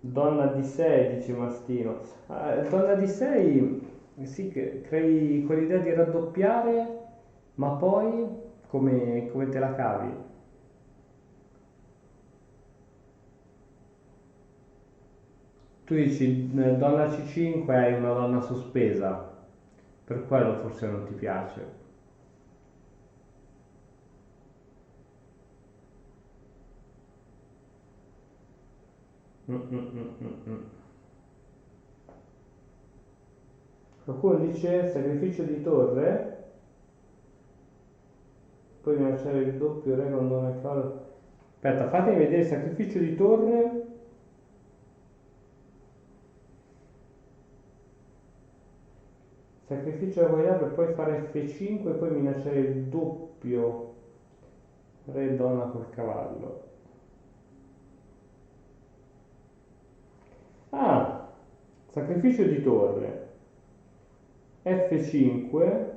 [SPEAKER 1] Donna D6 dice Mastino. Donna D6 sì che crei quell'idea di raddoppiare, ma poi come te la cavi? Tu dici donna C5 hai una donna sospesa, per quello forse non ti piace. Mm, mm, mm, mm, mm. Qualcuno dice sacrificio di torre, poi mi lasciare il doppio re con donna e cavallo. Aspetta, fatemi vedere il sacrificio di torre. Sacrificio da guardare per poi fare F5 e poi minacciare il doppio re donna col cavallo. Ah, sacrificio di torre. F5.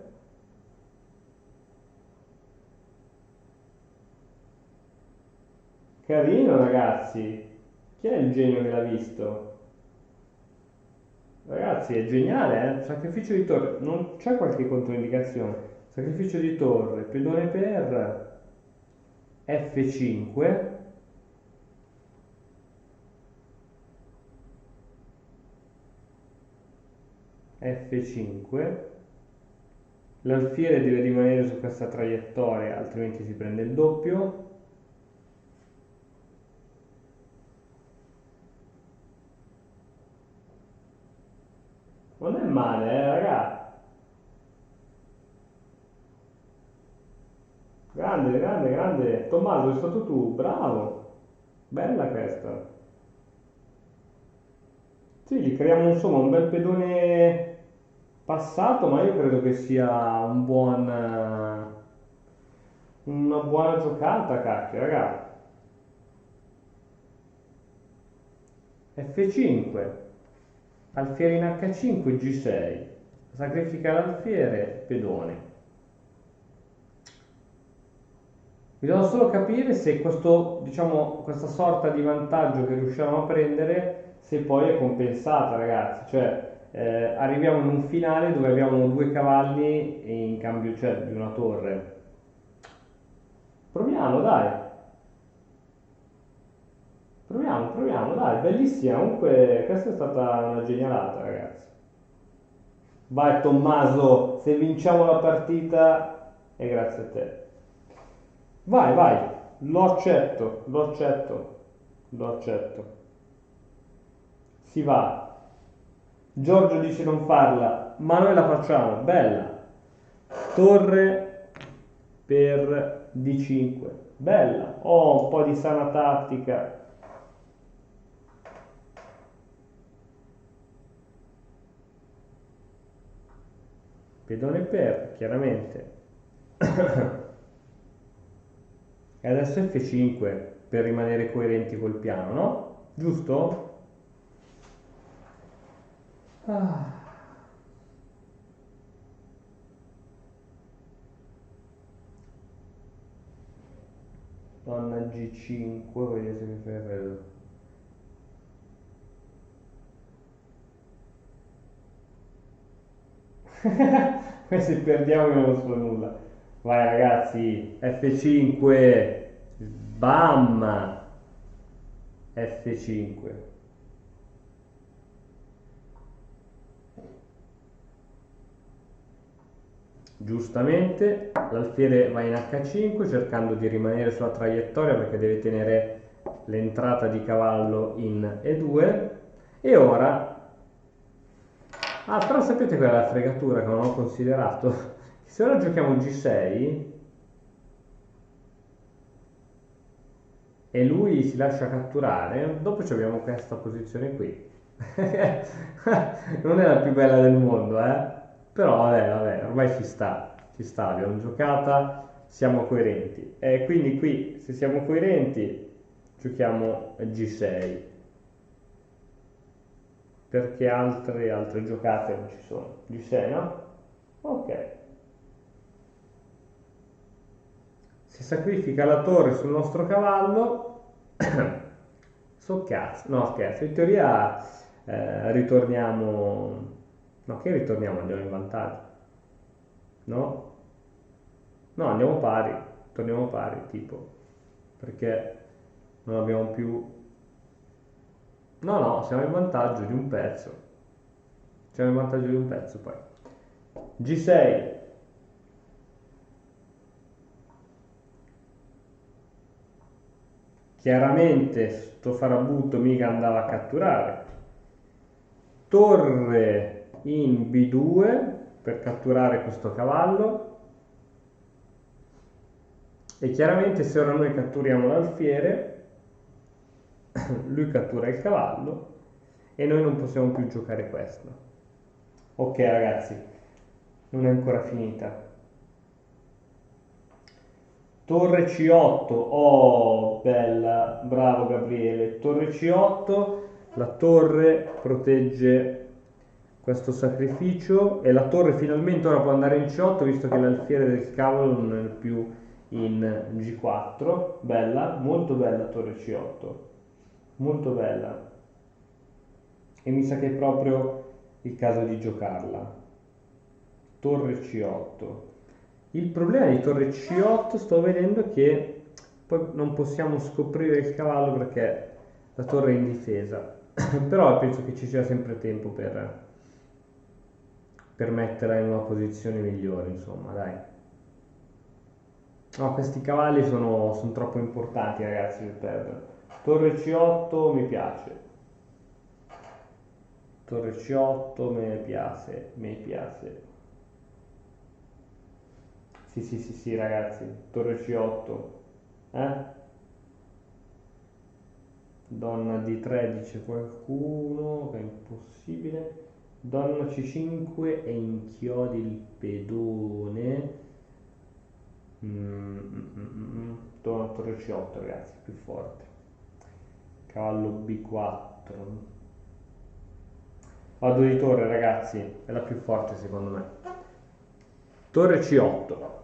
[SPEAKER 1] Carino ragazzi. Chi è il genio che l'ha visto? Ragazzi, è geniale, eh? Sacrificio di torre. Non c'è qualche controindicazione. Sacrificio di torre. Pedone per F5. F5. L'alfiere deve rimanere su questa traiettoria, altrimenti si prende il doppio. Non è male, raga. Grande, grande, grande. Tommaso, sei stato tu, bravo. Bella questa. Sì, gli creiamo insomma un bel pedone passato, ma io credo che sia una buona giocata, cacchio, raga. F5, alfiere in H5, G6. Sacrifica l'alfiere, pedone. Bisogna solo capire se questo, diciamo, questa sorta di vantaggio che riusciamo a prendere, se poi è compensata, ragazzi. Cioè, arriviamo in un finale dove abbiamo due cavalli in cambio, cioè, di una torre. Proviamo, dai. Proviamo, proviamo, dai. Bellissima. Comunque, questa è stata una genialata, ragazzi. Vai, Tommaso, se vinciamo la partita è grazie a te. Vai, vai, lo accetto, lo accetto, lo accetto. Si va. Giorgio dice non farla, ma noi la facciamo. Bella. Torre per D5. Bella. Oh, un po' di sana tattica. Pedone per, chiaramente. E adesso F5 per rimanere coerenti col piano, no? Giusto? Ah. Donna G5, voglio se mi fai quello. Questi perdiamo io non so nulla. Vai ragazzi, F5, bam, F5. Giustamente l'alfiere va in H5 cercando di rimanere sulla traiettoria perché deve tenere l'entrata di cavallo in E2 e ora... Ah, però sapete qual è la fregatura che non ho considerato? Se ora giochiamo G6 e lui si lascia catturare, dopo abbiamo questa posizione qui. Non è la più bella del mondo, eh? Però vabbè, ormai ci sta, abbiamo giocata, siamo coerenti. E quindi qui, se siamo coerenti, giochiamo G6, perché altre giocate non ci sono. G6, no? Ok. Si sacrifica la torre sul nostro cavallo. So cazzo, no scherzo, in teoria ritorniamo... No, che ritorniamo? Andiamo in vantaggio. No? No, andiamo pari, torniamo pari, tipo, perché non abbiamo più... No, no, siamo in vantaggio di un pezzo. Siamo in vantaggio di un pezzo poi. G6. Chiaramente sto farabutto mica andava a catturare. Torre in B2 per catturare questo cavallo. E chiaramente se ora noi catturiamo l'alfiere, lui cattura il cavallo e noi non possiamo più giocare questo. Ok ragazzi, non è ancora finita. Torre C8, oh bella, bravo Gabriele. Torre C8, la torre protegge questo sacrificio e la torre finalmente ora può andare in C8 visto che l'alfiere del cavolo non è più in G4. Bella, molto bella torre C8, molto bella. E mi sa che è proprio il caso di giocarla. Torre C8. Il problema di torre C8 sto vedendo che poi non possiamo scoprire il cavallo perché la torre è in difesa. Però penso che ci sia sempre tempo per metterla in una posizione migliore, insomma, dai. No, questi cavalli sono troppo importanti, ragazzi, per perdere. Torre C8 mi piace. Torre C8 mi piace, mi piace. Sì, sì, sì, sì, ragazzi. Torre C8. Eh? Donna D3 dice qualcuno, che è impossibile. Donna C5 e inchiodi il pedone. Torre C8 ragazzi, più forte. Cavallo B4. Vado di torre ragazzi, è la più forte secondo me. Torre C8.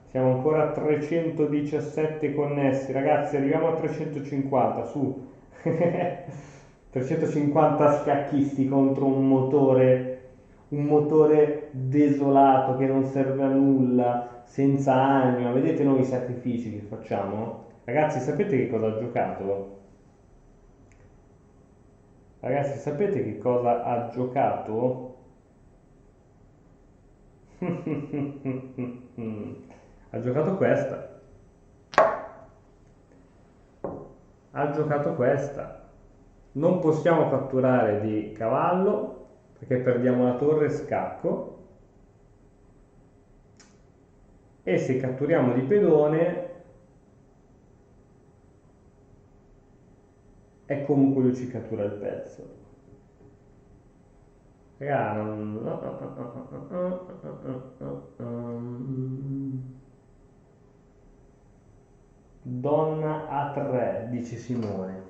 [SPEAKER 1] Siamo ancora a 317 connessi, ragazzi, arriviamo a 350, su. 350 scacchisti contro un motore desolato che non serve a nulla, senza anima. Vedete noi i sacrifici che facciamo? Ragazzi, sapete che cosa ha giocato? Ragazzi, sapete che cosa ha giocato? Ha giocato questa. Ha giocato questa. Non possiamo catturare di cavallo perché perdiamo la torre e scacco. E se catturiamo di pedone è comunque lui ci cattura il pezzo. Raga, Donna A3, dice Simone.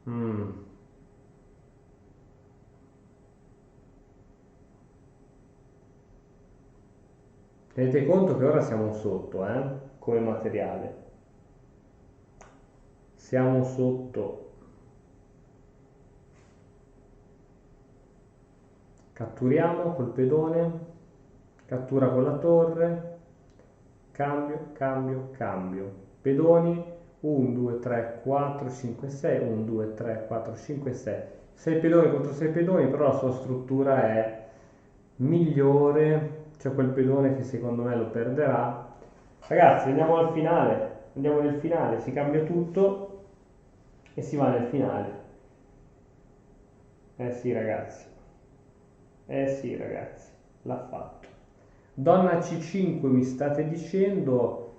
[SPEAKER 1] Mm. Tenete conto che ora siamo sotto, come materiale. Siamo sotto. Catturiamo col pedone, cattura con la torre, cambio, cambio, cambio. Pedoni, 1, 2, 3, 4, 5, 6, 1, 2, 3, 4, 5, 6. 6 pedoni contro 6 pedoni, però la sua struttura è migliore. C'è quel pedone che secondo me lo perderà. Ragazzi, andiamo al finale. Andiamo nel finale, si cambia tutto e si va nel finale. Eh sì, ragazzi. Eh sì, ragazzi. L'ha fatto. Donna C5 mi state dicendo.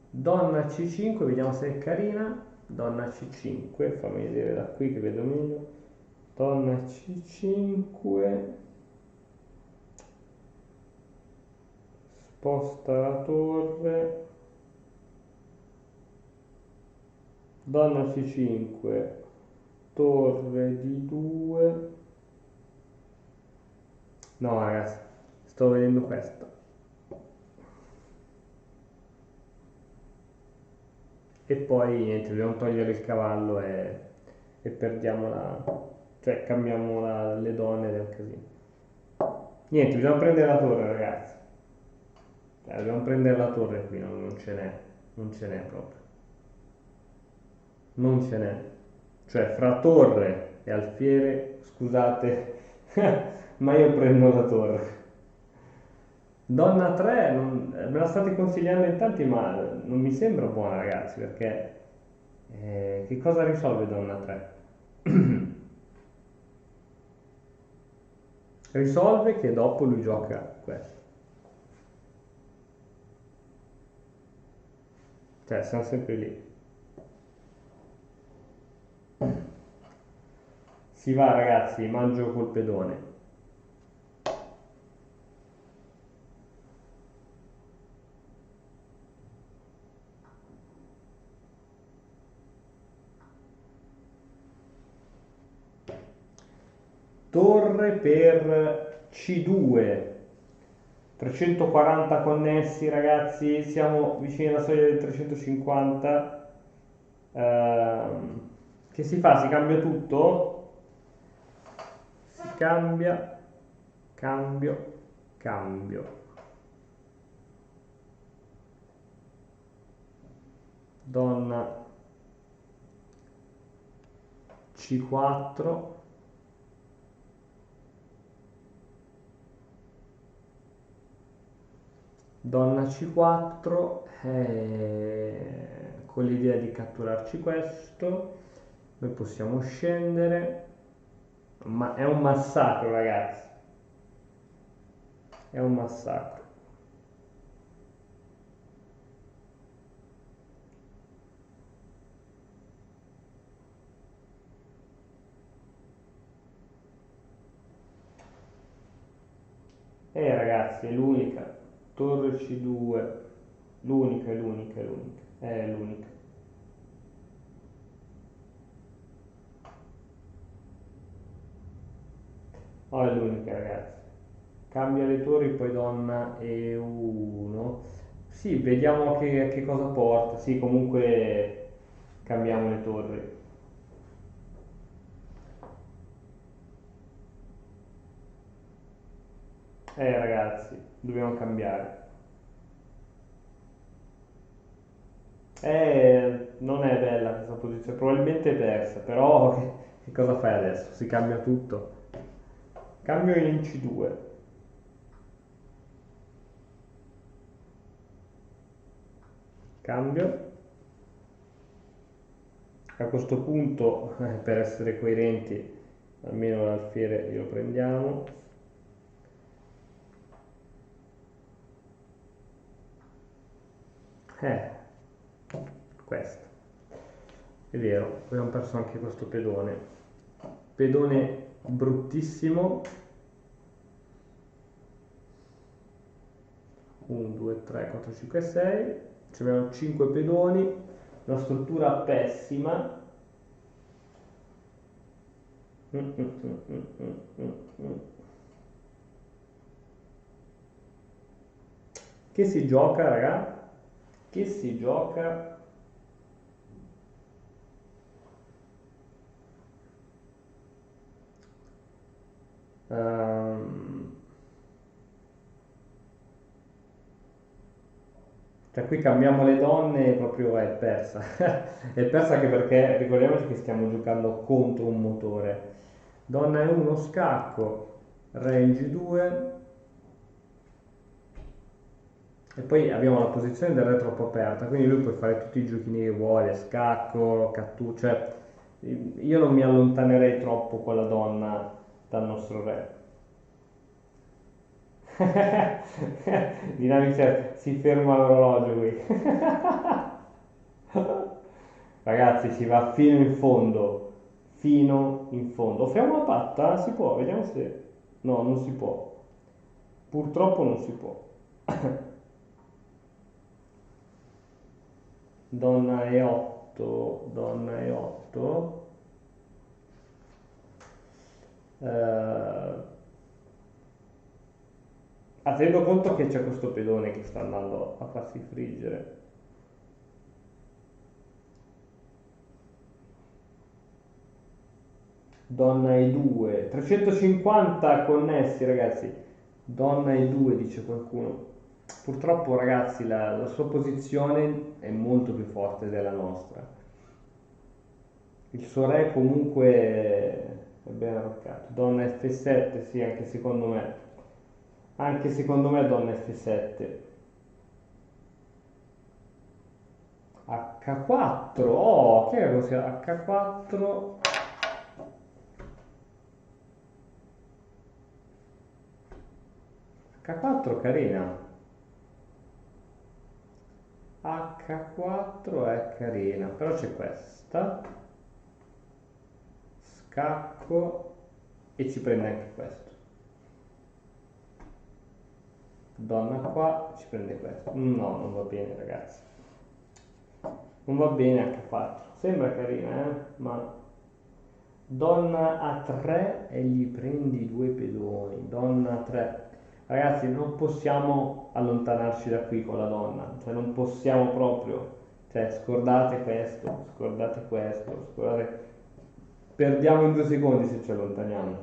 [SPEAKER 1] Donna C5, vediamo se è carina. Donna C5, fammi vedere da qui che vedo meglio. Donna C5. Sposta la torre. Donna C5. Torre D2. No, ragazzi, sto vedendo questa. E poi niente, dobbiamo togliere il cavallo e perdiamo la... cioè cambiamo le donne del casino. Niente, bisogna prendere la torre, ragazzi. Dobbiamo prendere la torre qui, non ce n'è. Non ce n'è proprio. Non ce n'è. Cioè, fra torre e alfiere, scusate, ma io prendo la torre. Donna 3, me la state consigliando in tanti, ma non mi sembra buona, ragazzi, perché che cosa risolve Donna 3? Risolve che dopo lui gioca questo. Cioè, siamo sempre lì. Si va, ragazzi, mangio col pedone. Torre per C2. 340 connessi, ragazzi, siamo vicini alla soglia del 350. Che si fa? Si cambia tutto? Si cambia, cambio, cambio. Donna C4. Donna C4, con l'idea di catturarci questo, noi possiamo scendere, ma è un massacro, ragazzi, è un massacro. Ragazzi, è l'unica, torre C2, l'unica, è l'unica, è l'unica, è l'unica. Oh, è l'unica, ragazzi. Cambia le torri, poi donna e 1. Sì, vediamo che cosa porta. Sì, comunque cambiamo le torri. Ragazzi, dobbiamo cambiare. Non è bella questa posizione, probabilmente è persa, però che cosa fai adesso? Si cambia tutto. Cambio in C2. Cambio. A questo punto, per essere coerenti, almeno l'alfiere glielo prendiamo. Eh, questo. È vero, abbiamo perso anche questo pedone. Pedone bruttissimo. 1, 2, 3, 4, 5, 6. Ci abbiamo 5 pedoni. Una struttura pessima. Mm, mm, mm, mm, mm, mm, mm. Che si gioca, raga? Che si gioca? Ehm, cioè qui cambiamo le donne e proprio è persa. È persa anche perché ricordiamoci che stiamo giocando contro un motore. Donna è 1, scacco, re in G2 e poi abbiamo la posizione del re troppo aperta, quindi lui può fare tutti i giochini che vuole, scacco, cioè io non mi allontanerei troppo con la donna dal nostro re. Dinamica, si ferma l'orologio qui. Ragazzi, si va fino in fondo. Fino in fondo. Offriamo una patta? Si può, vediamo se. No, non si può. Purtroppo non si può. Donna e 8. Donna e 8. Tenendo conto che c'è questo pedone che sta andando a farsi friggere. Donna e 2. 350 connessi, ragazzi. Donna e 2, dice qualcuno. Purtroppo, ragazzi, la sua posizione è molto più forte della nostra. Il suo re comunque è ben arroccato. Donna F7, sì, anche secondo me. Anche secondo me donna F7. H4, oh, che è così? H4. H4 carina. H4 è carina, però c'è questa. Scacco e ci prende anche questo. Donna qua, ci prende questo. No, non va bene, ragazzi. Non va bene H4. Sembra carina, ma donna a 3 e gli prendi due pedoni. Donna a 3. Ragazzi, non possiamo allontanarci da qui con la donna, cioè non possiamo proprio. Cioè, scordate questo, scordate. Perdiamo in 2 secondi se ci allontaniamo.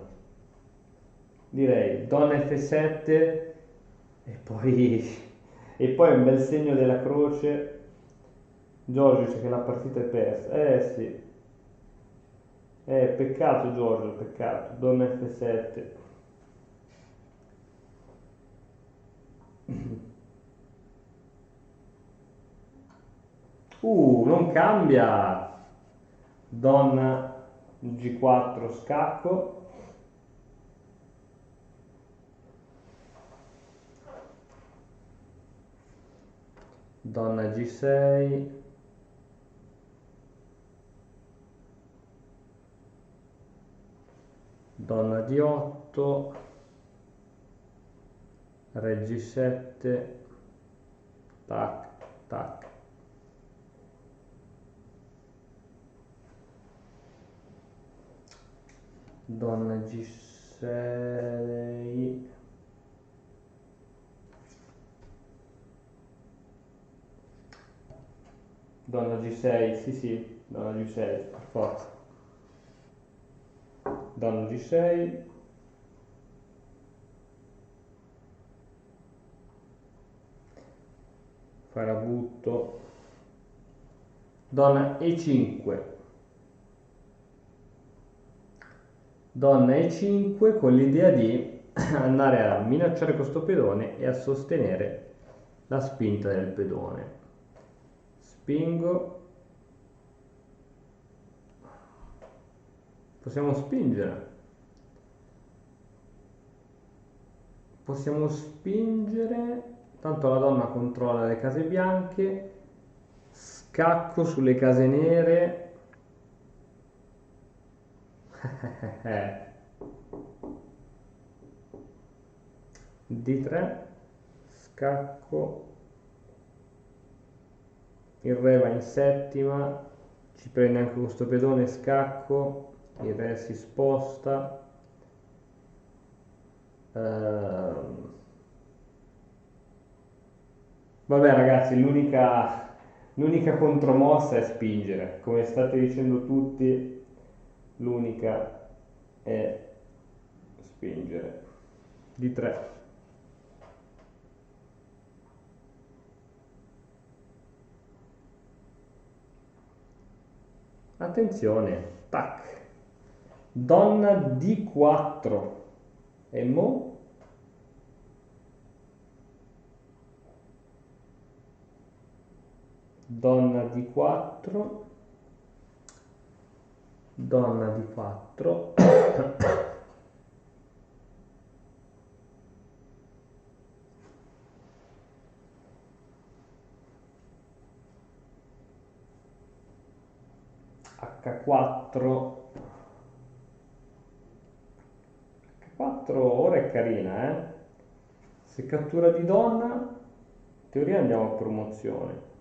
[SPEAKER 1] Direi donna F7 e poi, e poi un bel segno della croce. Giorgio dice che la partita è persa. Sì, peccato Giorgio, peccato. Donna F7. Non cambia. Donna G4 scacco. Donna G6. Donna D8. Re G7. Tac, tac. Donna G6. Donna G6, sì sì, donna G6, per forza. Donna G6. Farabutto. Donna E5. Donna E5 con l'idea di andare a minacciare questo pedone e a sostenere la spinta del pedone. Spingo. Possiamo spingere. Possiamo spingere. Tanto la donna controlla le case bianche. Scacco sulle case nere. D3. Scacco. Il re va in settima. Ci prende anche questo pedone. Scacco. il re si sposta. Vabbè ragazzi, l'unica contromossa è spingere, come state dicendo tutti, l'unica è spingere. Di 3. Attenzione, tac. Donna D4. E mo? Donna D4. Donna D4. H4. H4 ora è carina, eh? Se cattura di donna, in teoria andiamo a promozione.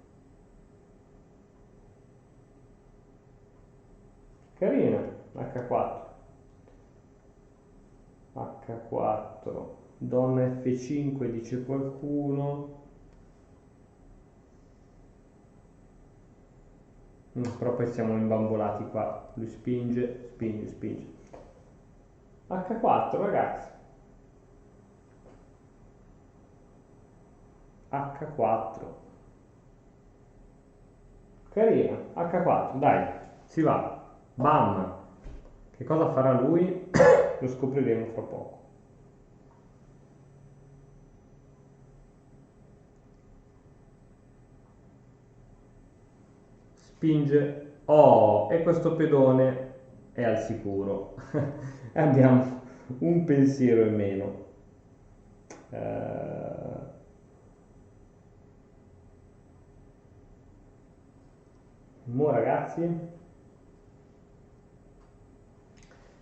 [SPEAKER 1] Carina, H4. H4. Donna F5 dice qualcuno. Però poi siamo imbambolati qua. Lui spinge, spinge, spinge. H4 ragazzi. H4. Carina, H4, dai, si va. Bam. Che cosa farà lui? Lo scopriremo fra poco. Spinge. Oh, e questo pedone è al sicuro. Abbiamo un pensiero in meno. Mo ragazzi,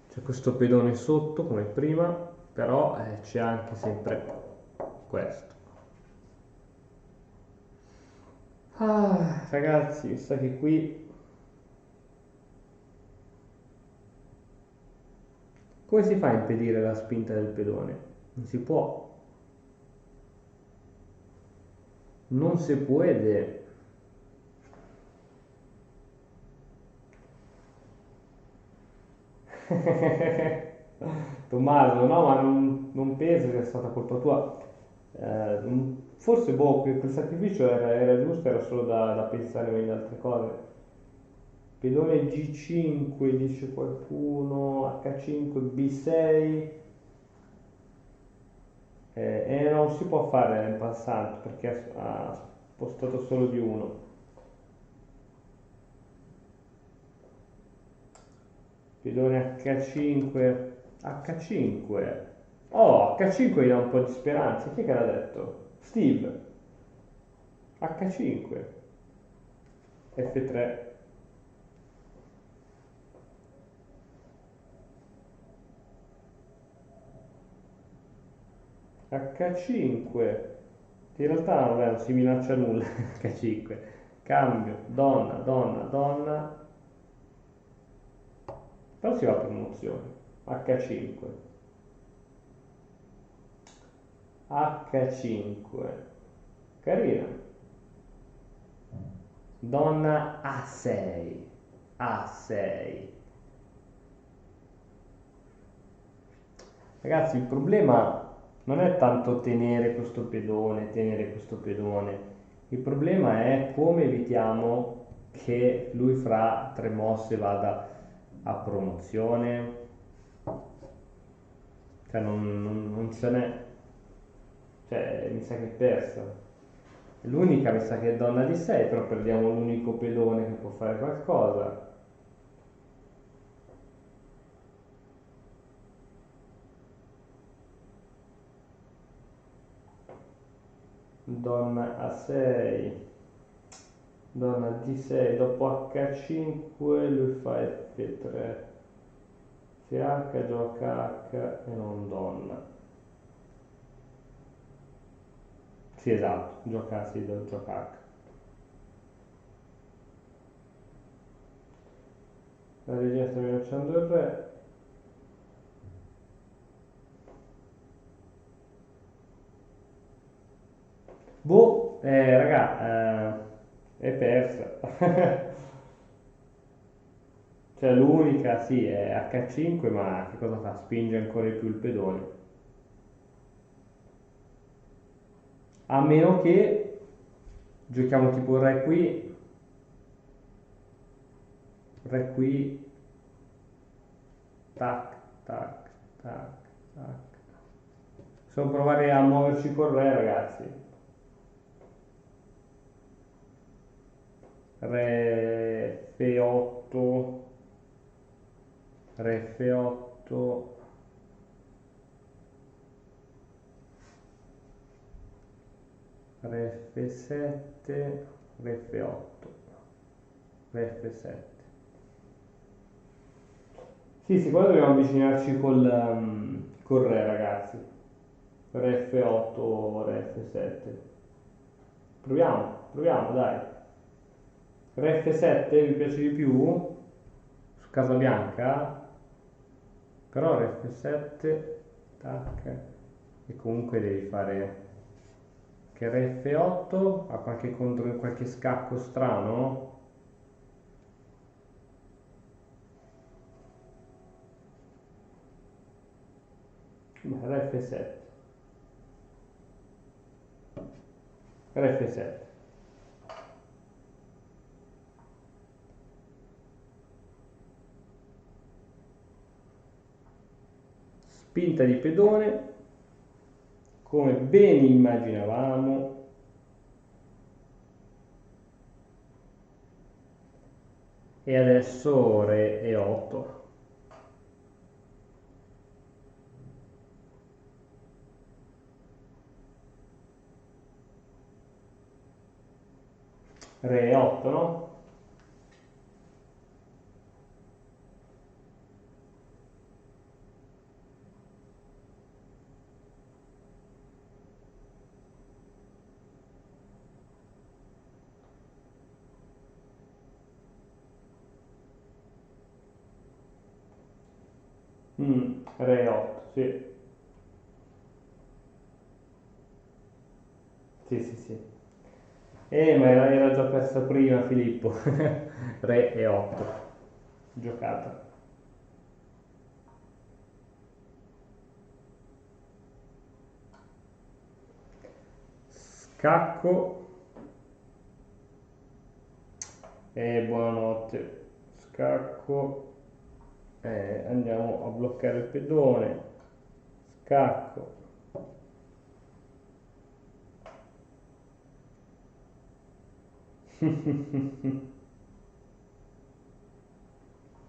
[SPEAKER 1] c'è questo pedone sotto come prima, però c'è anche sempre questo. Ah, ragazzi, mi sa che qui come si fa a impedire la spinta del pedone? Non si può. Non si può. Tommaso, no, ma non penso sia stata colpa tua. Forse boh, quel sacrificio era giusto, era solo da pensare meglio altre cose. Pedone G5 dice qualcuno, H5, B6. Non si può fare nel passato perché ha spostato solo di uno. Pedone H5, H5. Oh, H5 gli dà un po' di speranza. Chi è che l'ha detto? Steve. H5. F3. H5. In realtà vabbè, non si minaccia nulla. H5. Cambio. Donna, donna, donna. Però si va a promozione. H5. H5. Carina. Donna A6. A6. Ragazzi, il problema non è tanto tenere questo pedone. Il problema è come evitiamo che lui fra 3 mosse vada a promozione. Cioè non ce n'è. Cioè, mi sa che è persa. L'unica mi sa che è donna di 6, però perdiamo l'unico pedone che può fare qualcosa. Donna A6. Donna D6, dopo H5 lui fa F3. Se H gioca H e non donna. Sì, esatto, gioca sì, gioca H. La regia sta minacciando il re. Boh, raga, è persa. Cioè l'unica, sì, è H5, ma che cosa fa? Spinge ancora di più il pedone. A meno che giochiamo tipo re qui, tac, tac, tac, tac. Possiamo provare a muoverci col re, ragazzi. Re F8, re F8, re F7, re F8, re F7. Sì, sì, qua dobbiamo avvicinarci col re, ragazzi. Re F8, re F7. Proviamo, proviamo, dai. Re F7 vi piace di più? Su Casabianca? Però re F7, tac. E comunque devi fare che re F8 ha qualche scacco strano. Beh, re F7, re F7. Spinta di pedone, come ben immaginavamo. E adesso re E8. Re E8, no? Re 8, sì. Sì, sì, sì. Ma era già persa prima Filippo. Re e 8. Giocata. Scacco. E buonanotte. Scacco. Andiamo a bloccare il pedone. Scacco.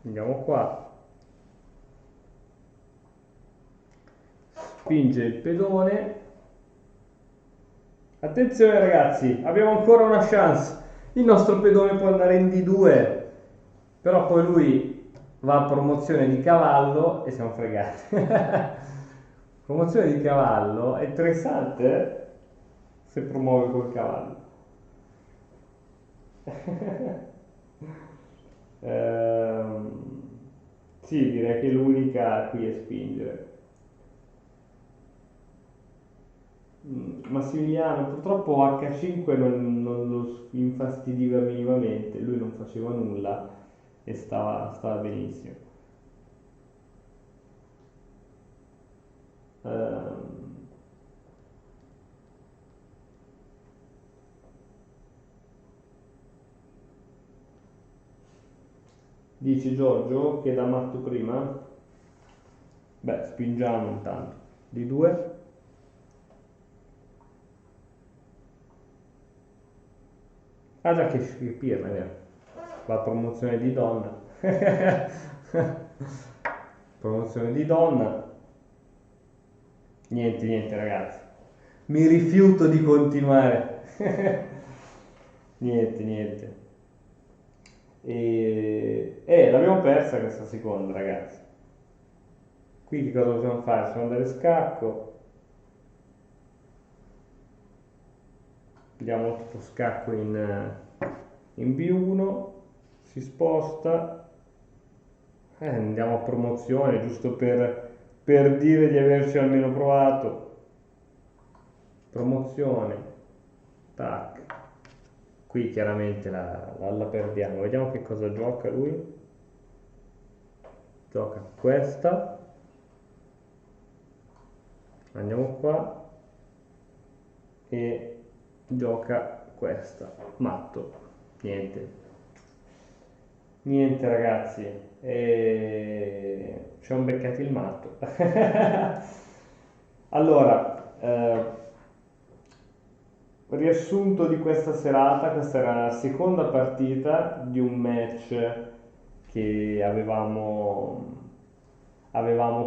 [SPEAKER 1] Andiamo qua. Spinge il pedone. Attenzione ragazzi, abbiamo ancora una chance. Il nostro pedone può andare in D2, però poi lui va a promozione di cavallo e siamo fregati. Promozione di cavallo è interessante, se promuove col cavallo. Ehm, sì, direi che l'unica qui è spingere. Massimiliano, purtroppo H5 non lo infastidiva minimamente, lui non faceva nulla e stava benissimo. Ehm, Dici Giorgio che da matto prima? Beh, spingiamo intanto. Di 2. Ah già che pirla, è vero. La promozione di donna. Promozione di donna. Niente, niente ragazzi. Mi rifiuto di continuare. Niente, niente. L'abbiamo persa questa seconda, ragazzi. Qui che cosa possiamo fare? Possiamo andare a scacco. Diamo tipo scacco in B1. Si sposta. Andiamo a promozione, giusto per dire di averci almeno provato. Promozione, tac. Qui chiaramente la perdiamo. Vediamo che cosa gioca lui. Gioca questa. Andiamo qua e gioca questa. Matto. Niente. Niente ragazzi. Ci siamo beccati il matto. Allora, riassunto di questa serata, questa era la seconda partita di un match che avevamo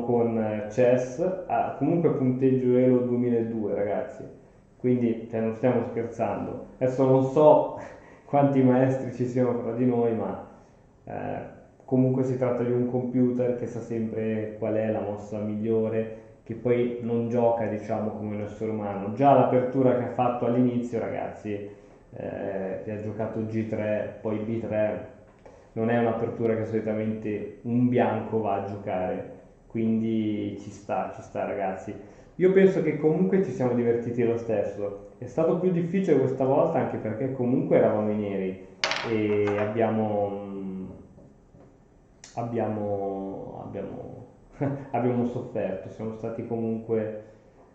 [SPEAKER 1] con Chess, comunque punteggio Elo 2002 ragazzi, quindi cioè, non stiamo scherzando. Adesso non so quanti maestri ci siano tra di noi, ma comunque si tratta di un computer che sa sempre qual è la mossa migliore, che poi non gioca, diciamo, come un essere umano. Già l'apertura che ha fatto all'inizio, ragazzi, che ha giocato G3, poi B3, non è un'apertura che solitamente un bianco va a giocare, quindi ci sta, ragazzi. Io penso che comunque ci siamo divertiti lo stesso. È stato più difficile questa volta anche perché comunque eravamo i neri e abbiamo abbiamo sofferto, siamo stati comunque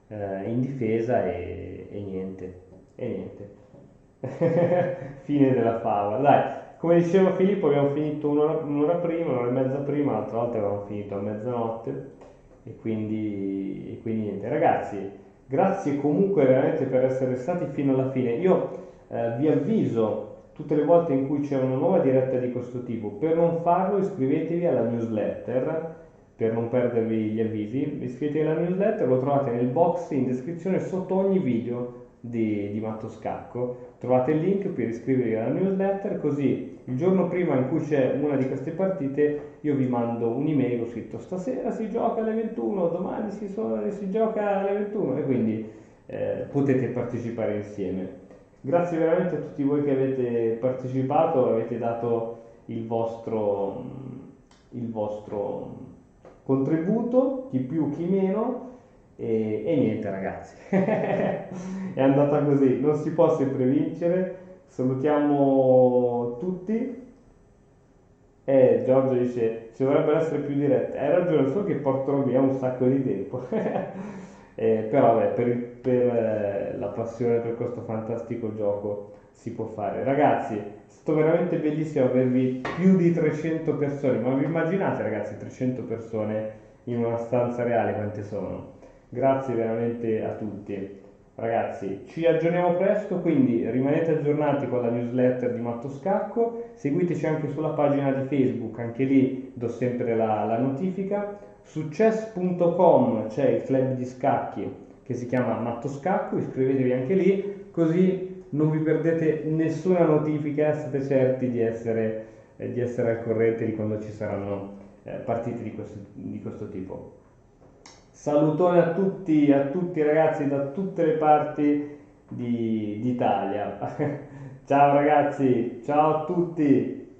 [SPEAKER 1] in difesa e niente, e niente. Fine della favola. Dai, come diceva Filippo, abbiamo finito un'ora prima, un'ora e mezza prima, l'altra volta avevamo finito a mezzanotte e quindi niente. Ragazzi, grazie comunque veramente per essere stati fino alla fine. Io vi avviso tutte le volte in cui c'è una nuova diretta di questo tipo. Per non farlo iscrivetevi alla newsletter per non perdervi gli avvisi. Iscrivetevi alla newsletter, lo trovate nel box in descrizione sotto ogni video di Matto Scacco. Trovate il link per iscrivervi alla newsletter, così il giorno prima in cui c'è una di queste partite io vi mando un'email, ho scritto stasera si gioca alle 21, domani si gioca alle 21 e quindi potete partecipare insieme. Grazie veramente a tutti voi che avete partecipato, avete dato il vostro contributo, chi più chi meno, e niente ragazzi, è andata così, non si può sempre vincere. Salutiamo tutti. Giorgio dice ci dovrebbero essere più dirette, hai ragione, solo che portano via un sacco di tempo. Però vabbè, per la passione per questo fantastico gioco si può fare. Ragazzi, è stato veramente bellissimo avervi più di 300 persone, ma vi immaginate ragazzi 300 persone in una stanza reale quante sono? Grazie veramente a tutti. Ragazzi, ci aggiorniamo presto, quindi rimanete aggiornati con la newsletter di Matto Scacco, seguiteci anche sulla pagina di Facebook, anche lì do sempre la notifica. Su chess.com c'è il club di scacchi che si chiama Matto Scacco, iscrivetevi anche lì, così non vi perdete nessuna notifica, siete certi di essere al corrente di quando ci saranno partite di questo tipo. Salutone a tutti ragazzi da tutte le parti d'Italia. Ciao ragazzi, ciao a tutti.